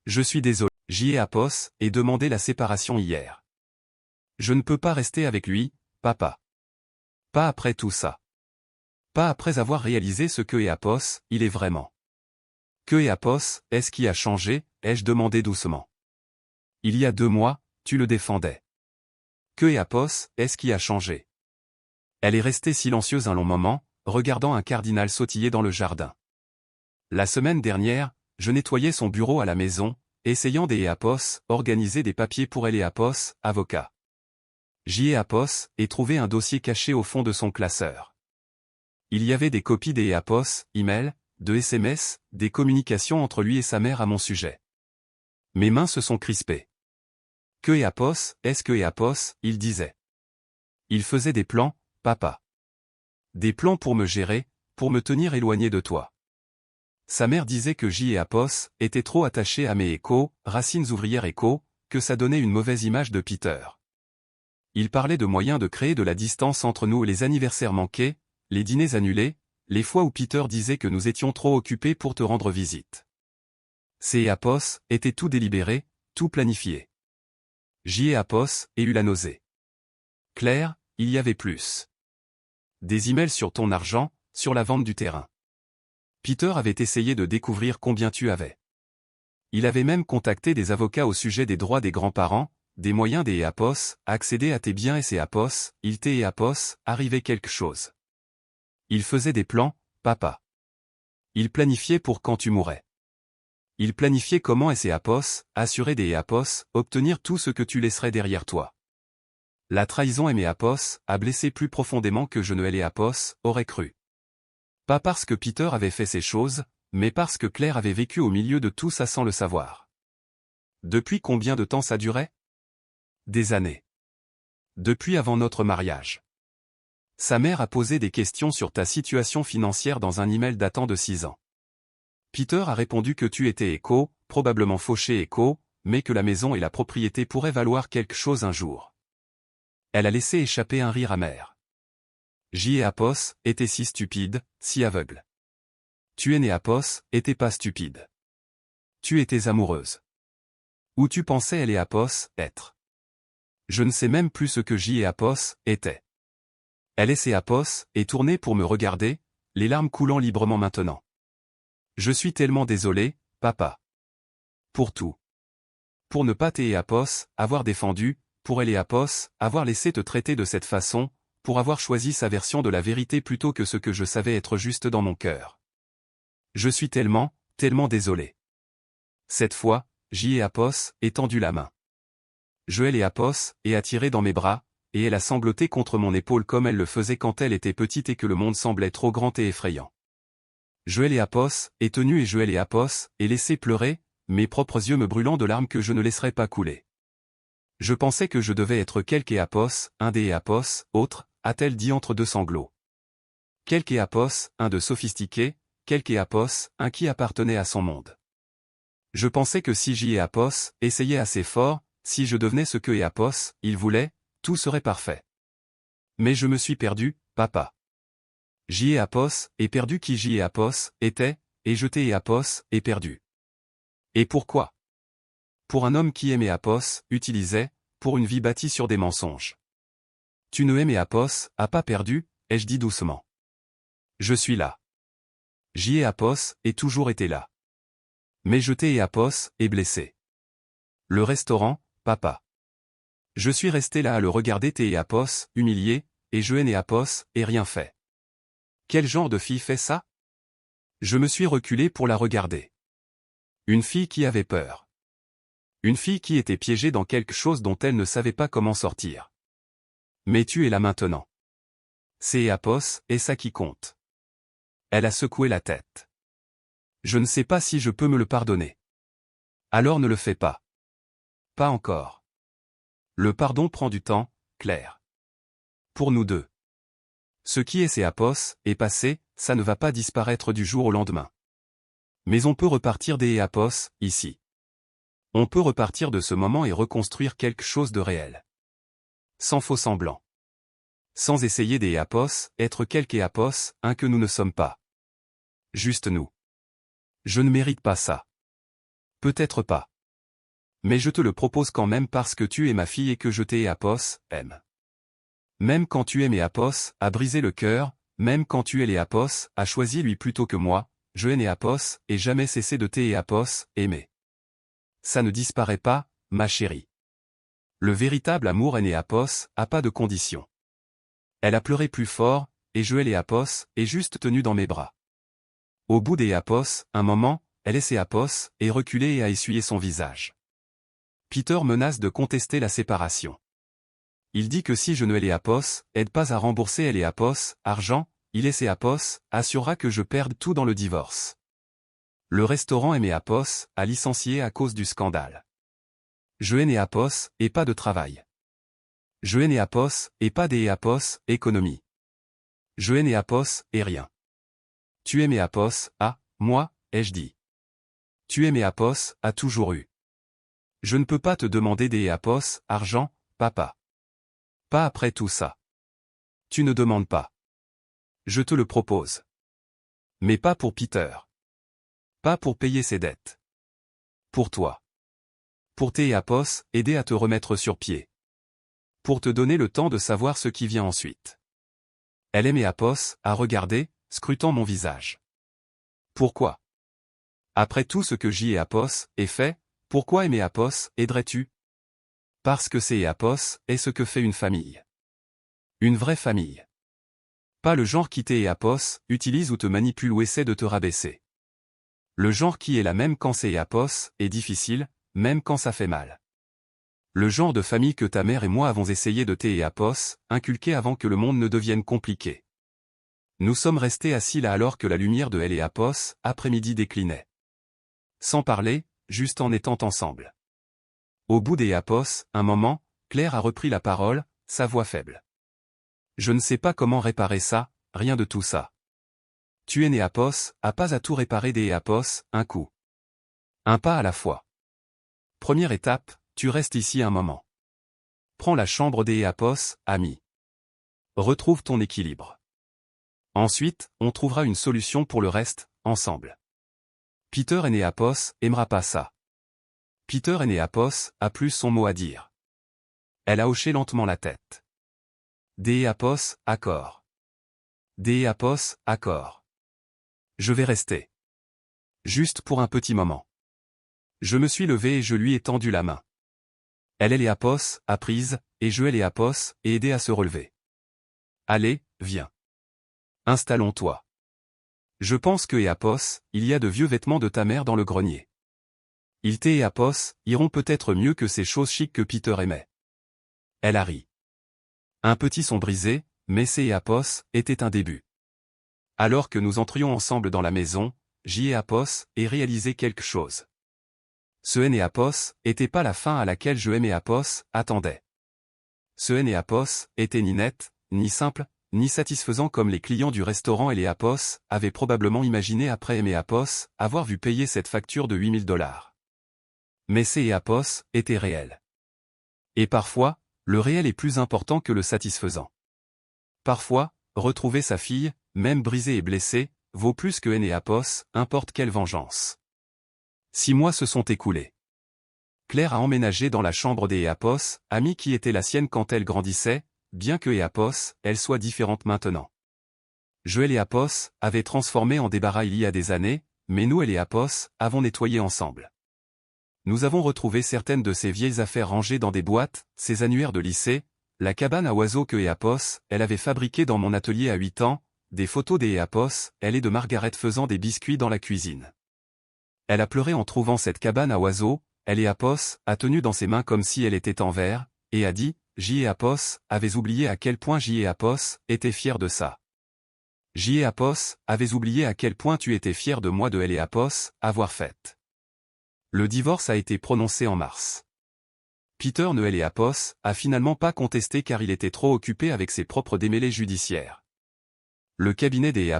Je suis désolé. J'y ai apos, et demandé la séparation hier. Je ne peux pas rester avec lui, papa. Pas après tout ça. Pas après avoir réalisé ce que Apos, il est vraiment. Que Apos, est-ce qui a changé, ai-je demandé doucement. Il y a 2 mois, tu le défendais. Que Apos, est-ce qui a changé. Elle est restée silencieuse un long moment, regardant un cardinal sautiller dans le jardin. La semaine dernière, je nettoyais son bureau à la maison, essayant des Apos, organiser des papiers pour elle Apos, avocat. J'y ai Apos, et trouvé un dossier caché au fond de son classeur. Il y avait des copies des Apos, emails, de SMS, des communications entre lui et sa mère à mon sujet. Mes mains se sont crispées. Que Apos, est-ce que Apos, il disait. Il faisait des plans, papa. Des plans pour me gérer, pour me tenir éloigné de toi. Sa mère disait que J et Apos étaient trop attachés à mes échos, racines ouvrières échos, que ça donnait une mauvaise image de Peter. Il parlait de moyens de créer de la distance entre nous et les anniversaires manqués, les dîners annulés, les fois où Peter disait que nous étions trop occupés pour te rendre visite. Ces Apos étaient tout délibéré, tout planifié. J'y ai Apos et eu la nausée. Claire, il y avait plus. Des emails sur ton argent, sur la vente du terrain. Peter avait essayé de découvrir combien tu avais. Il avait même contacté des avocats au sujet des droits des grands-parents, des moyens des Apos, accéder à tes biens et ces Apos, il t'est Apos, arrivait quelque chose. Il faisait des plans, papa. Il planifiait pour quand tu mourrais. Il planifiait comment et ces Apos, assurer des Apos, obtenir tout ce que tu laisserais derrière toi. La trahison et mes Apos a blessé plus profondément que je ne les Apos aurais cru. Pas parce que Peter avait fait ces choses, mais parce que Claire avait vécu au milieu de tout ça sans le savoir. Depuis combien de temps ça durait? Des années. Depuis avant notre mariage. Sa mère a posé des questions sur ta situation financière dans un email datant de 6 ans. Peter a répondu que tu étais écho, probablement fauché écho, mais que la maison et la propriété pourraient valoir quelque chose un jour. Elle a laissé échapper un rire amer. J et Apos était si stupide, si aveugle. Tu es né Apos, était pas stupide. Tu étais amoureuse. Où tu pensais elle et Apos être. Je ne sais même plus ce que J et Apos étaient. Elle et Apos est tournée pour me regarder, les larmes coulant librement maintenant. Je suis tellement désolé, papa. Pour tout. Pour ne pas t'aider Apos, avoir défendu, pour elle et Apos, avoir laissé te traiter de cette façon, pour avoir choisi sa version de la vérité plutôt que ce que je savais être juste dans mon cœur. Je suis tellement, tellement désolé. Cette fois, J et Apos ai tendu la main. Joël et Apos et attiré dans mes bras, et elle a sangloté contre mon épaule comme elle le faisait quand elle était petite et que le monde semblait trop grand et effrayant. Joël et Apos est tenu et Joël et Apos et laissé pleurer, mes propres yeux me brûlant de larmes que je ne laisserais pas couler. Je pensais que je devais être quelque Apos, un des Apos, autre, a-t-elle dit entre 2 sanglots. Quelque Apos, un de sophistiqué, quelque Apos, un qui appartenait à son monde. Je pensais que si J et Apos essayaient assez fort, si je devenais ce que Apos, il voulait, tout serait parfait. Mais je me suis perdu, papa. J et Apos est perdu qui J et Apos était, et jeté et Apos est perdu. Et pourquoi? Pour un homme qui aimait Apos, utilisait, pour une vie bâtie sur des mensonges. Tu ne aimais Apos, a pas perdu, ai-je dit doucement. Je suis là. J et Apos est toujours été là. Mais jeté et Apos est blessé. Le restaurant, papa. Je suis resté là à le regarder et Apos, humilié, et je et Apos, et rien fait. Quel genre de fille fait ça? Je me suis reculé pour la regarder. Une fille qui avait peur. Une fille qui était piégée dans quelque chose dont elle ne savait pas comment sortir. Mais tu es là maintenant. C'est Apos, et ça qui compte. Elle a secoué la tête. Je ne sais pas si je peux me le pardonner. Alors ne le fais pas. Pas encore. Le pardon prend du temps, Claire. Pour nous deux. Ce qui est Apos est passé, ça ne va pas disparaître du jour au lendemain. Mais on peut repartir des Apos, ici. On peut repartir de ce moment et reconstruire quelque chose de réel. Sans faux semblant. Sans essayer des Apos, être quelque Apos, un que nous ne sommes pas. Juste nous. Je ne mérite pas ça. Peut-être pas. Mais je te le propose quand même parce que tu es ma fille et que je t'ai aime. Même quand tu es a brisé le cœur, même quand tu es a choisi lui plutôt que moi, je et jamais cessé de aimer. Ça ne disparaît pas, ma chérie. Le véritable amour a pas de condition. Elle a pleuré plus fort, et je et juste tenu dans mes bras. Au bout des un moment, elle et reculé et a essuyé son visage. Peter menace de contester la séparation. Il dit que si je ne aide pas à rembourser argent, il et assurera que je perde tout dans le divorce. Le restaurant a licencié à cause du scandale. Je et pas de travail. Je et pas des économie. Je et rien. Tu es moi, ai-je dit. Tu es a toujours eu. Je ne peux pas te demander des argent, papa. Pas après tout ça. Tu ne demandes pas. Je te le propose. Mais pas pour Peter. Pas pour payer ses dettes. Pour toi. Pour tes aider à te remettre sur pied. Pour te donner le temps de savoir ce qui vient ensuite. Elle aimait à regarder, scrutant mon visage. Pourquoi? Après tout ce que j'y ai fait, pourquoi aiderais-tu? Parce que c'est est ce que fait une famille. Une vraie famille. Pas le genre qui utilise ou te manipule ou essaie de te rabaisser. Le genre qui est là même quand c'est est difficile, même quand ça fait mal. Le genre de famille que ta mère et moi avons essayé de inculquer avant que le monde ne devienne compliqué. Nous sommes restés assis là alors que la lumière de elle après-midi déclinait. Sans parler, juste en étant ensemble. Au bout des un moment, Claire a repris la parole, sa voix faible. Je ne sais pas comment réparer ça, rien de tout ça. Tu es a pas à tout réparer des un coup. Un pas à la fois. Première étape, tu restes ici un moment. Prends la chambre des ami. Retrouve ton équilibre. Ensuite, on trouvera une solution pour le reste, ensemble. Peter aimera pas ça. Peter a plus son mot à dire. Elle a hoché lentement la tête. Des accord. Des accord. Je vais rester. Juste pour un petit moment. Je me suis levé et je lui ai tendu la main. Elle est a prise, et je et aidé à se relever. Allez, viens. Installons-toi. Je pense que il y a de vieux vêtements de ta mère dans le grenier. Ils iront peut-être mieux que ces choses chics que Peter aimait. Elle a ri. Un petit son brisé, mais ces était un début. Alors que nous entrions ensemble dans la maison, j'y ai et réalisé quelque chose. Ce était pas la fin à laquelle je attendais. Ce était ni net, ni simple, ni satisfaisant comme les clients du restaurant et les avaient probablement imaginé après avoir vu payer cette facture de $8000. Mais ces étaient réels. Et parfois, le réel est plus important que le satisfaisant. Parfois, retrouver sa fille, même brisée et blessée, vaut plus que importe quelle vengeance. 6 mois se sont écoulés. Claire a emménagé dans la chambre des amis qui était la sienne quand elle grandissait, bien que elle soit différente maintenant. Je et les avaient transformé en débarras il y a des années, mais nous et les avons nettoyé ensemble. Nous avons retrouvé certaines de ces vieilles affaires rangées dans des boîtes, ces annuaires de lycée, la cabane à oiseaux que elle avait fabriquée dans mon atelier à 8 ans, des photos des elle et de Margaret faisant des biscuits dans la cuisine. Elle a pleuré en trouvant cette cabane à oiseaux, elle et a tenu dans ses mains comme si elle était en verre, et a dit, J. et avez oublié à quel point J. et était fier de ça. J. et avez oublié à quel point tu étais fier de moi de elle et avoir fait. Le divorce a été prononcé en mars. Peter ne elle et a finalement pas contesté car il était trop occupé avec ses propres démêlés judiciaires. Le cabinet des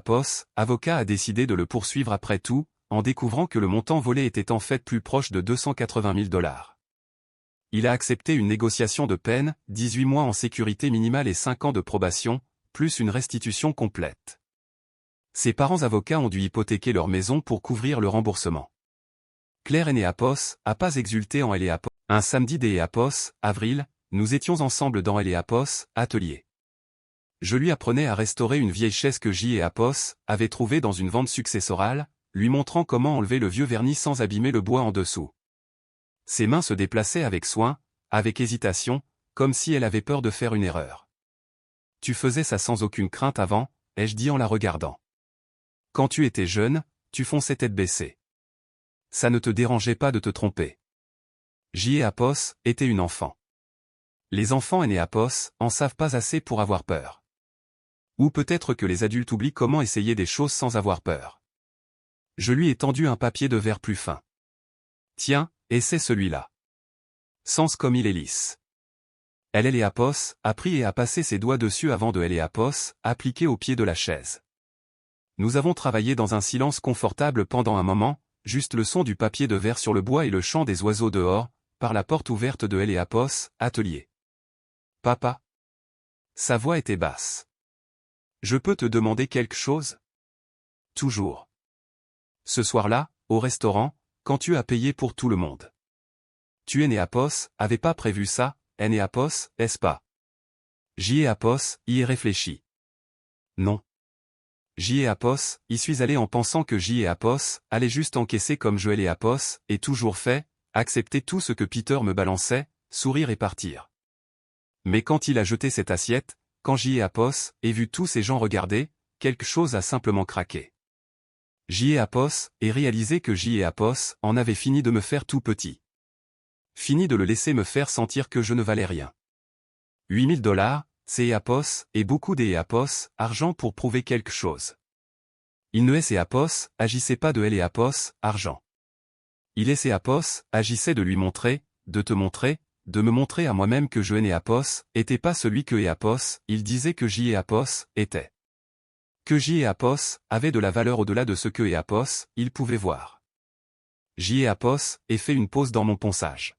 avocats a décidé de le poursuivre après tout, en découvrant que le montant volé était en fait plus proche de $280 000. Il a accepté une négociation de peine, 18 mois en sécurité minimale et 5 ans de probation, plus une restitution complète. Ses parents avocats ont dû hypothéquer leur maison pour couvrir le remboursement. Claire et Néapos a pas exulté en Eléapos. Un samedi d'Éapos, avril, nous étions ensemble dans Eléapos, atelier. Je lui apprenais à restaurer une vieille chaise que J.Apos avait trouvée dans une vente successorale, lui montrant comment enlever le vieux vernis sans abîmer le bois en dessous. Ses mains se déplaçaient avec soin, avec hésitation, comme si elle avait peur de faire une erreur. Tu faisais ça sans aucune crainte avant, ai-je dit en la regardant. Quand tu étais jeune, tu fonçais tête baissée. Ça ne te dérangeait pas de te tromper. J.Apos était une enfant. Les enfants et Néapos en savent pas assez pour avoir peur. Ou peut-être que les adultes oublient comment essayer des choses sans avoir peur. Je lui ai tendu un papier de verre plus fin. Tiens, et c'est celui-là. Sens comme il est lisse. Eléapos a pris et a passé ses doigts dessus avant de Eléapos appliquer au pied de la chaise. Nous avons travaillé dans un silence confortable pendant un moment, juste le son du papier de verre sur le bois et le chant des oiseaux dehors, par la porte ouverte de Eléapos, atelier. Papa. Sa voix était basse. Je peux te demander quelque chose? Toujours. Ce soir-là, au restaurant, quand tu as payé pour tout le monde. Tu Néapos avait pas prévu ça, Néapos, est-ce pas? J.Apos y est réfléchi. Non. J.Apos, y suis allé en pensant que J.Apos allait juste encaisser comme je Eléapos, et toujours fait, accepter tout ce que Peter me balançait, sourire et partir. Mais quand il a jeté cette assiette, quand J.Apos et vu tous ces gens regarder, quelque chose a simplement craqué. J.Apos et réalisé que J.Apos en avait fini de me faire tout petit. Fini de le laisser me faire sentir que je ne valais rien. $8 000, c'est Apos et beaucoup d'Apos, argent pour prouver quelque chose. Il ne est Apos, agissait pas de Apos, argent. Il est Apos, agissait de lui montrer, de te montrer, de me montrer à moi-même que je Apos était pas celui que Apos, il disait que J.Apos était. Que J.Apos avait de la valeur au-delà de ce que Apos, il pouvait voir. J.Apos ait fait une pause dans mon ponçage.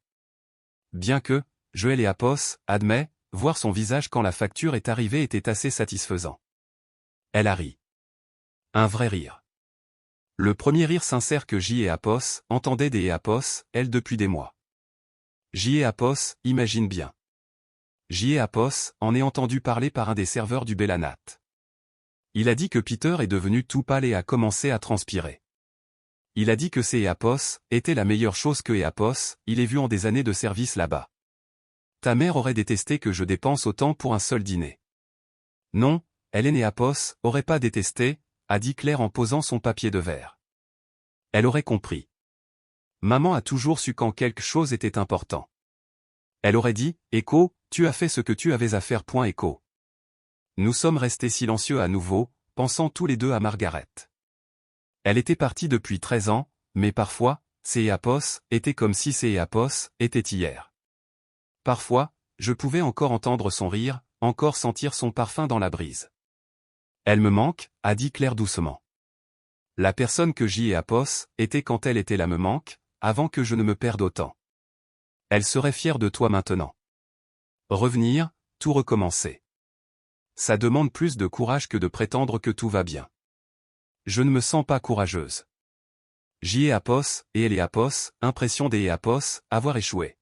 Bien que, je Apos, admet, voir son visage quand la facture est arrivée était assez satisfaisant. Elle a ri. Un vrai rire. Le premier rire sincère que J.Apos entendait des Apos, elle depuis des mois. J.Apos, imagine bien. J.Apos en est entendu parler par un des serveurs du Bellanat. Il a dit que Peter est devenu tout pâle et a commencé à transpirer. Il a dit que ces Apos était la meilleure chose que Apos il ait vu en des années de service là-bas. Ta mère aurait détesté que je dépense autant pour un seul dîner. Non, Apos aurait pas détesté, a dit Claire en posant son papier de verre. Elle aurait compris. Maman a toujours su quand quelque chose était important. Elle aurait dit, Echo, tu as fait ce que tu avais à faire. Echo. Nous sommes restés silencieux à nouveau, pensant tous les deux à Margaret. Elle était partie depuis 13 ans, mais parfois, ces Apos étaient comme si ces Apos étaient hier. Parfois, je pouvais encore entendre son rire, encore sentir son parfum dans la brise. Elle me manque, a dit Claire doucement. La personne que J.Apos était quand elle était là me manque, avant que je ne me perde autant. Elle serait fière de toi maintenant. Revenir, tout recommencer. Ça demande plus de courage que de prétendre que tout va bien. Je ne me sens pas courageuse. J.Apos et Eléapos, impression des Apos, avoir échoué.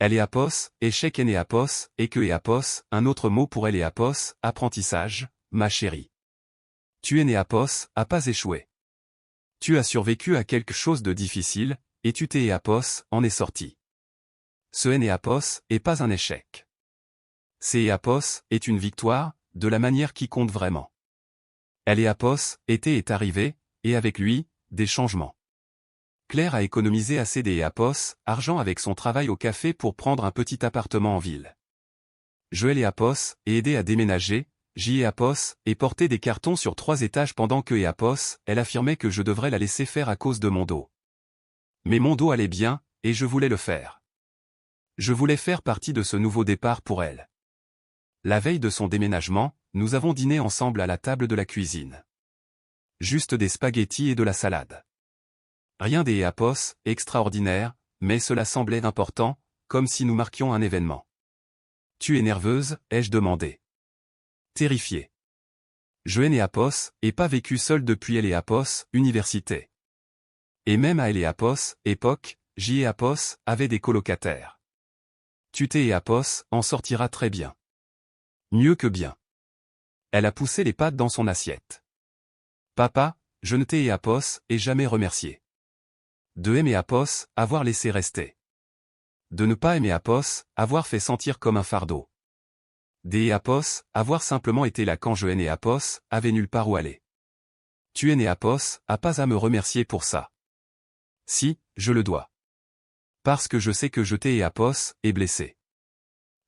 Eléapos, échec Néapos, et que Apos, un autre mot pour Eléapos, apprentissage, ma chérie. Tu Néapos, a pas échoué. Tu as survécu à quelque chose de difficile, et tu Apos en es sorti. Ce Néapos est pas un échec. C'est Apos est une victoire, de la manière qui compte vraiment. Eléapos est arrivé, et avec lui, des changements. Claire a économisé assez des Apos, argent avec son travail au café pour prendre un petit appartement en ville. Je Apos et aidé à déménager, J.Apos et porter des cartons sur 3 étages pendant que Apos, elle affirmait que je devrais la laisser faire à cause de mon dos. Mais mon dos allait bien, et je voulais le faire. Je voulais faire partie de ce nouveau départ pour elle. La veille de son déménagement, nous avons dîné ensemble à la table de la cuisine. Juste des spaghettis et de la salade. Rien des Apos, extraordinaire, mais cela semblait important, comme si nous marquions un événement. Tu es nerveuse, ai-je demandé. Terrifiée. Je ai né à Pos, et pas vécu seul depuis Eléapos, université. Et même à Eléapos, époque, j'y ai à Pos, avait des colocataires. Tu t'es à Pos, en sortira très bien. Mieux que bien. Elle a poussé les pattes dans son assiette. Papa, je ne t'ai à Pos, et jamais remercié. De aimer à Pos, avoir laissé rester. De ne pas aimer à Pos, avoir fait sentir comme un fardeau. Des Apos, avoir simplement été là quand je ai né Apos, avait nulle part où aller. Tu es né Apos, a pas à me remercier pour ça. Si, je le dois. Parce que je sais que je t'ai Apos, et blessé.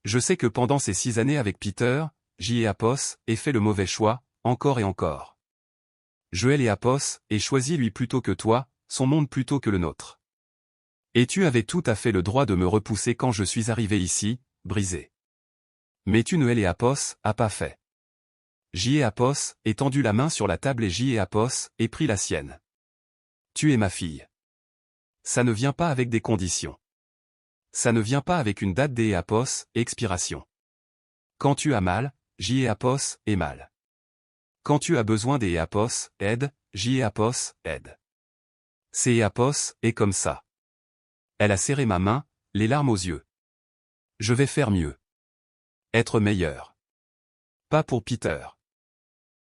Je sais que pendant ces 6 années avec Peter, j'y ai Apos, et fait le mauvais choix, encore et encore. Je ai les Apos, et choisi lui plutôt que toi, son monde plutôt que le nôtre. Et tu avais tout à fait le droit de me repousser quand je suis arrivé ici, brisé. Mais tu ne es les Apos, a pas fait. J'y ai Apos, et tendu la main sur la table et j'y ai Apos, et pris la sienne. Tu es ma fille. Ça ne vient pas avec des conditions. Ça ne vient pas avec une date des Apos, expiration. Quand tu as mal, j'y ai Apos, et mal. Quand tu as besoin des Apos, aide, j'y ai Apos, aide. C'est Apos, et comme ça. Elle a serré ma main, les larmes aux yeux. Je vais faire mieux. Être meilleur. Pas pour Peter.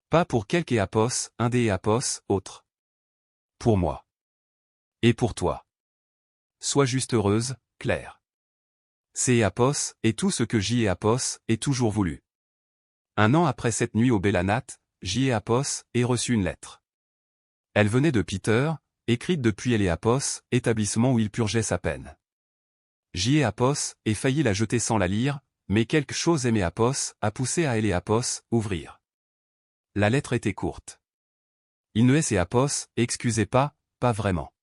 Pas pour quelque Apos, un des Apos, autre. Pour moi. Et pour toi. Sois juste heureuse, Claire. C'est Apos, et tout ce que j'y ai Apos, est toujours voulu. 1 an après cette nuit au Bellanat, j'y ai Apos, et reçu une lettre. Elle venait de Peter, écrite depuis Eléapos, établissement où il purgeait sa peine. J'y ai Apos, et failli la jeter sans la lire, mais quelque chose aimé Apos, a poussé à Eléapos, ouvrir. La lettre était courte. Il ne est Apos, excusez pas vraiment.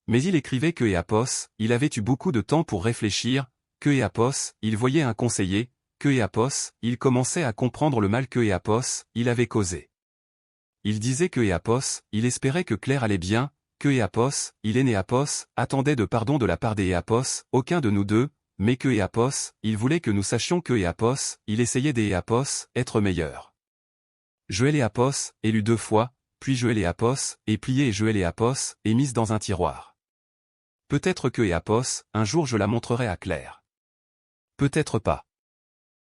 Mais il écrivait que Apos, il avait eu beaucoup de temps pour réfléchir, que Apos, il voyait un conseiller, que Apos, il commençait à comprendre le mal que Apos, il avait causé. Il disait que Apos, il espérait que Claire allait bien, que Apos, il est né Apos, attendait de pardon de la part des Apos, aucun de nous deux, mais que Apos, il voulait que nous sachions que Apos, il essayait des Apos, être meilleur. Je ai les Apos, et lu 2 fois, puis je ai les Apos, et plié et je ai les Apos, et mise dans un tiroir. Peut-être que Apos, un jour je la montrerai à Claire. Peut-être pas.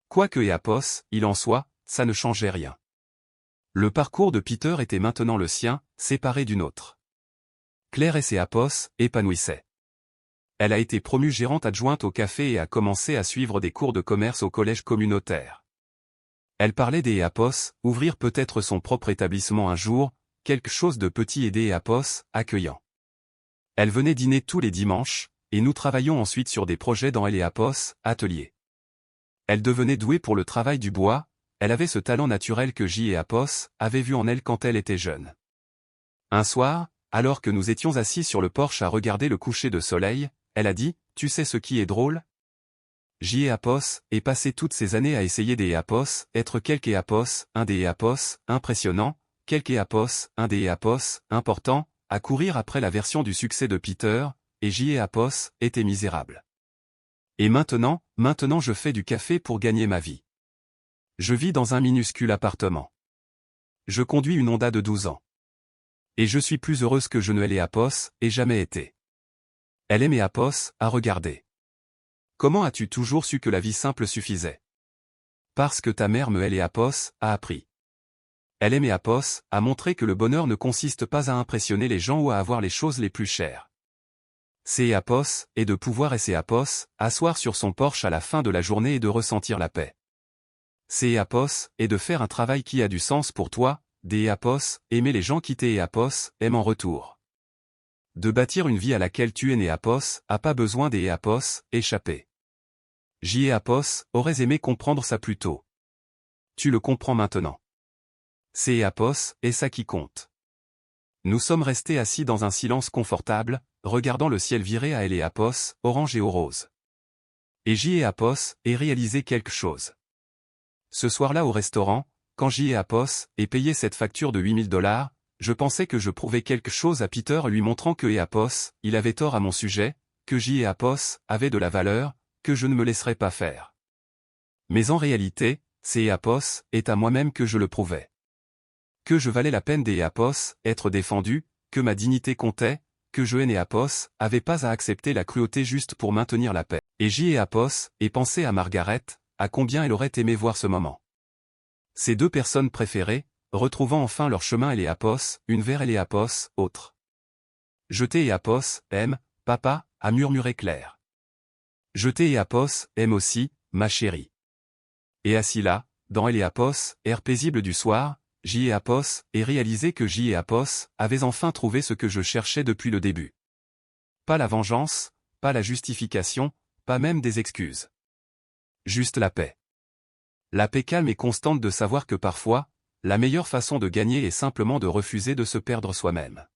Quoi que Apos, il en soit, ça ne changeait rien. Le parcours de Peter était maintenant le sien, séparé d'une autre. Claire et ses Apos, épanouissaient. Elle a été promue gérante adjointe au café et a commencé à suivre des cours de commerce au collège communautaire. Elle parlait des Apos, ouvrir peut-être son propre établissement un jour, quelque chose de petit et des Apos, accueillant. Elle venait dîner tous les dimanches, et nous travaillions ensuite sur des projets dans Eléapos, atelier. Elle devenait douée pour le travail du bois, elle avait ce talent naturel que J. et Apos avaient vu en elle quand elle était jeune. Un soir, alors que nous étions assis sur le porche à regarder le coucher de soleil, elle a dit, « Tu sais ce qui est drôle ? J. et Apos, et passé toutes ces années à essayer des Apos, être quelque Apos, un des Apos, impressionnant, quelque Apos, un des Apos, important, à courir après la version du succès de Peter, et J. et Apos, était misérable. Et maintenant je fais du café pour gagner ma vie. Je vis dans un minuscule appartement. Je conduis une Honda de 12 ans. Et je suis plus heureuse que je ne l'ai Apos, et jamais été. Elle aimait Apos, à regarder. Comment as-tu toujours su que la vie simple suffisait? Parce que ta mère me et Apos, a appris. Elle aimait Apos, a montré que le bonheur ne consiste pas à impressionner les gens ou à avoir les choses les plus chères. C'est Apos, et de pouvoir et Apos, asseoir sur son porche à la fin de la journée et de ressentir la paix. C'est Apos, et de faire un travail qui a du sens pour toi, des Apos, aimer les gens qui t'aiment Apos, aiment en retour. De bâtir une vie à laquelle tu es né Apos, a pas besoin des Apos, échapper. J. et Apos, aurais aimé comprendre ça plus tôt. Tu le comprends maintenant. C'est Apos, et ça qui compte. Nous sommes restés assis dans un silence confortable, regardant le ciel viré à Eléapos, orange et au rose. Et J. et Apos, et réalisé quelque chose. Ce soir-là au restaurant, quand J. et Apos, et payé cette facture de $8000, je pensais que je prouvais quelque chose à Peter lui montrant que Apos, il avait tort à mon sujet, que J. et Apos, avait de la valeur, que je ne me laisserais pas faire. Mais en réalité, c'est Apos, est à moi-même que je le prouvais. que je valais la peine d'Éapos, être défendu, que ma dignité comptait, que je Éapos, avait pas à accepter la cruauté juste pour maintenir la paix. Et Éapos, et pensé à Margaret, à combien elle aurait aimé voir ce moment. Ces deux personnes préférées, retrouvant enfin leur chemin Éapos, une vers Éapos, autre. Jeter Éapos, aime, papa, a murmuré Claire. Jeter Éapos, aime aussi, ma chérie. Et assis là, dans Éapos, air paisible du soir, Éapos, et réalisé que Éapos avait enfin trouvé ce que je cherchais depuis le début. Pas la vengeance, pas la justification, pas même des excuses. Juste la paix. La paix calme et constante de savoir que parfois, la meilleure façon de gagner est simplement de refuser de se perdre soi-même.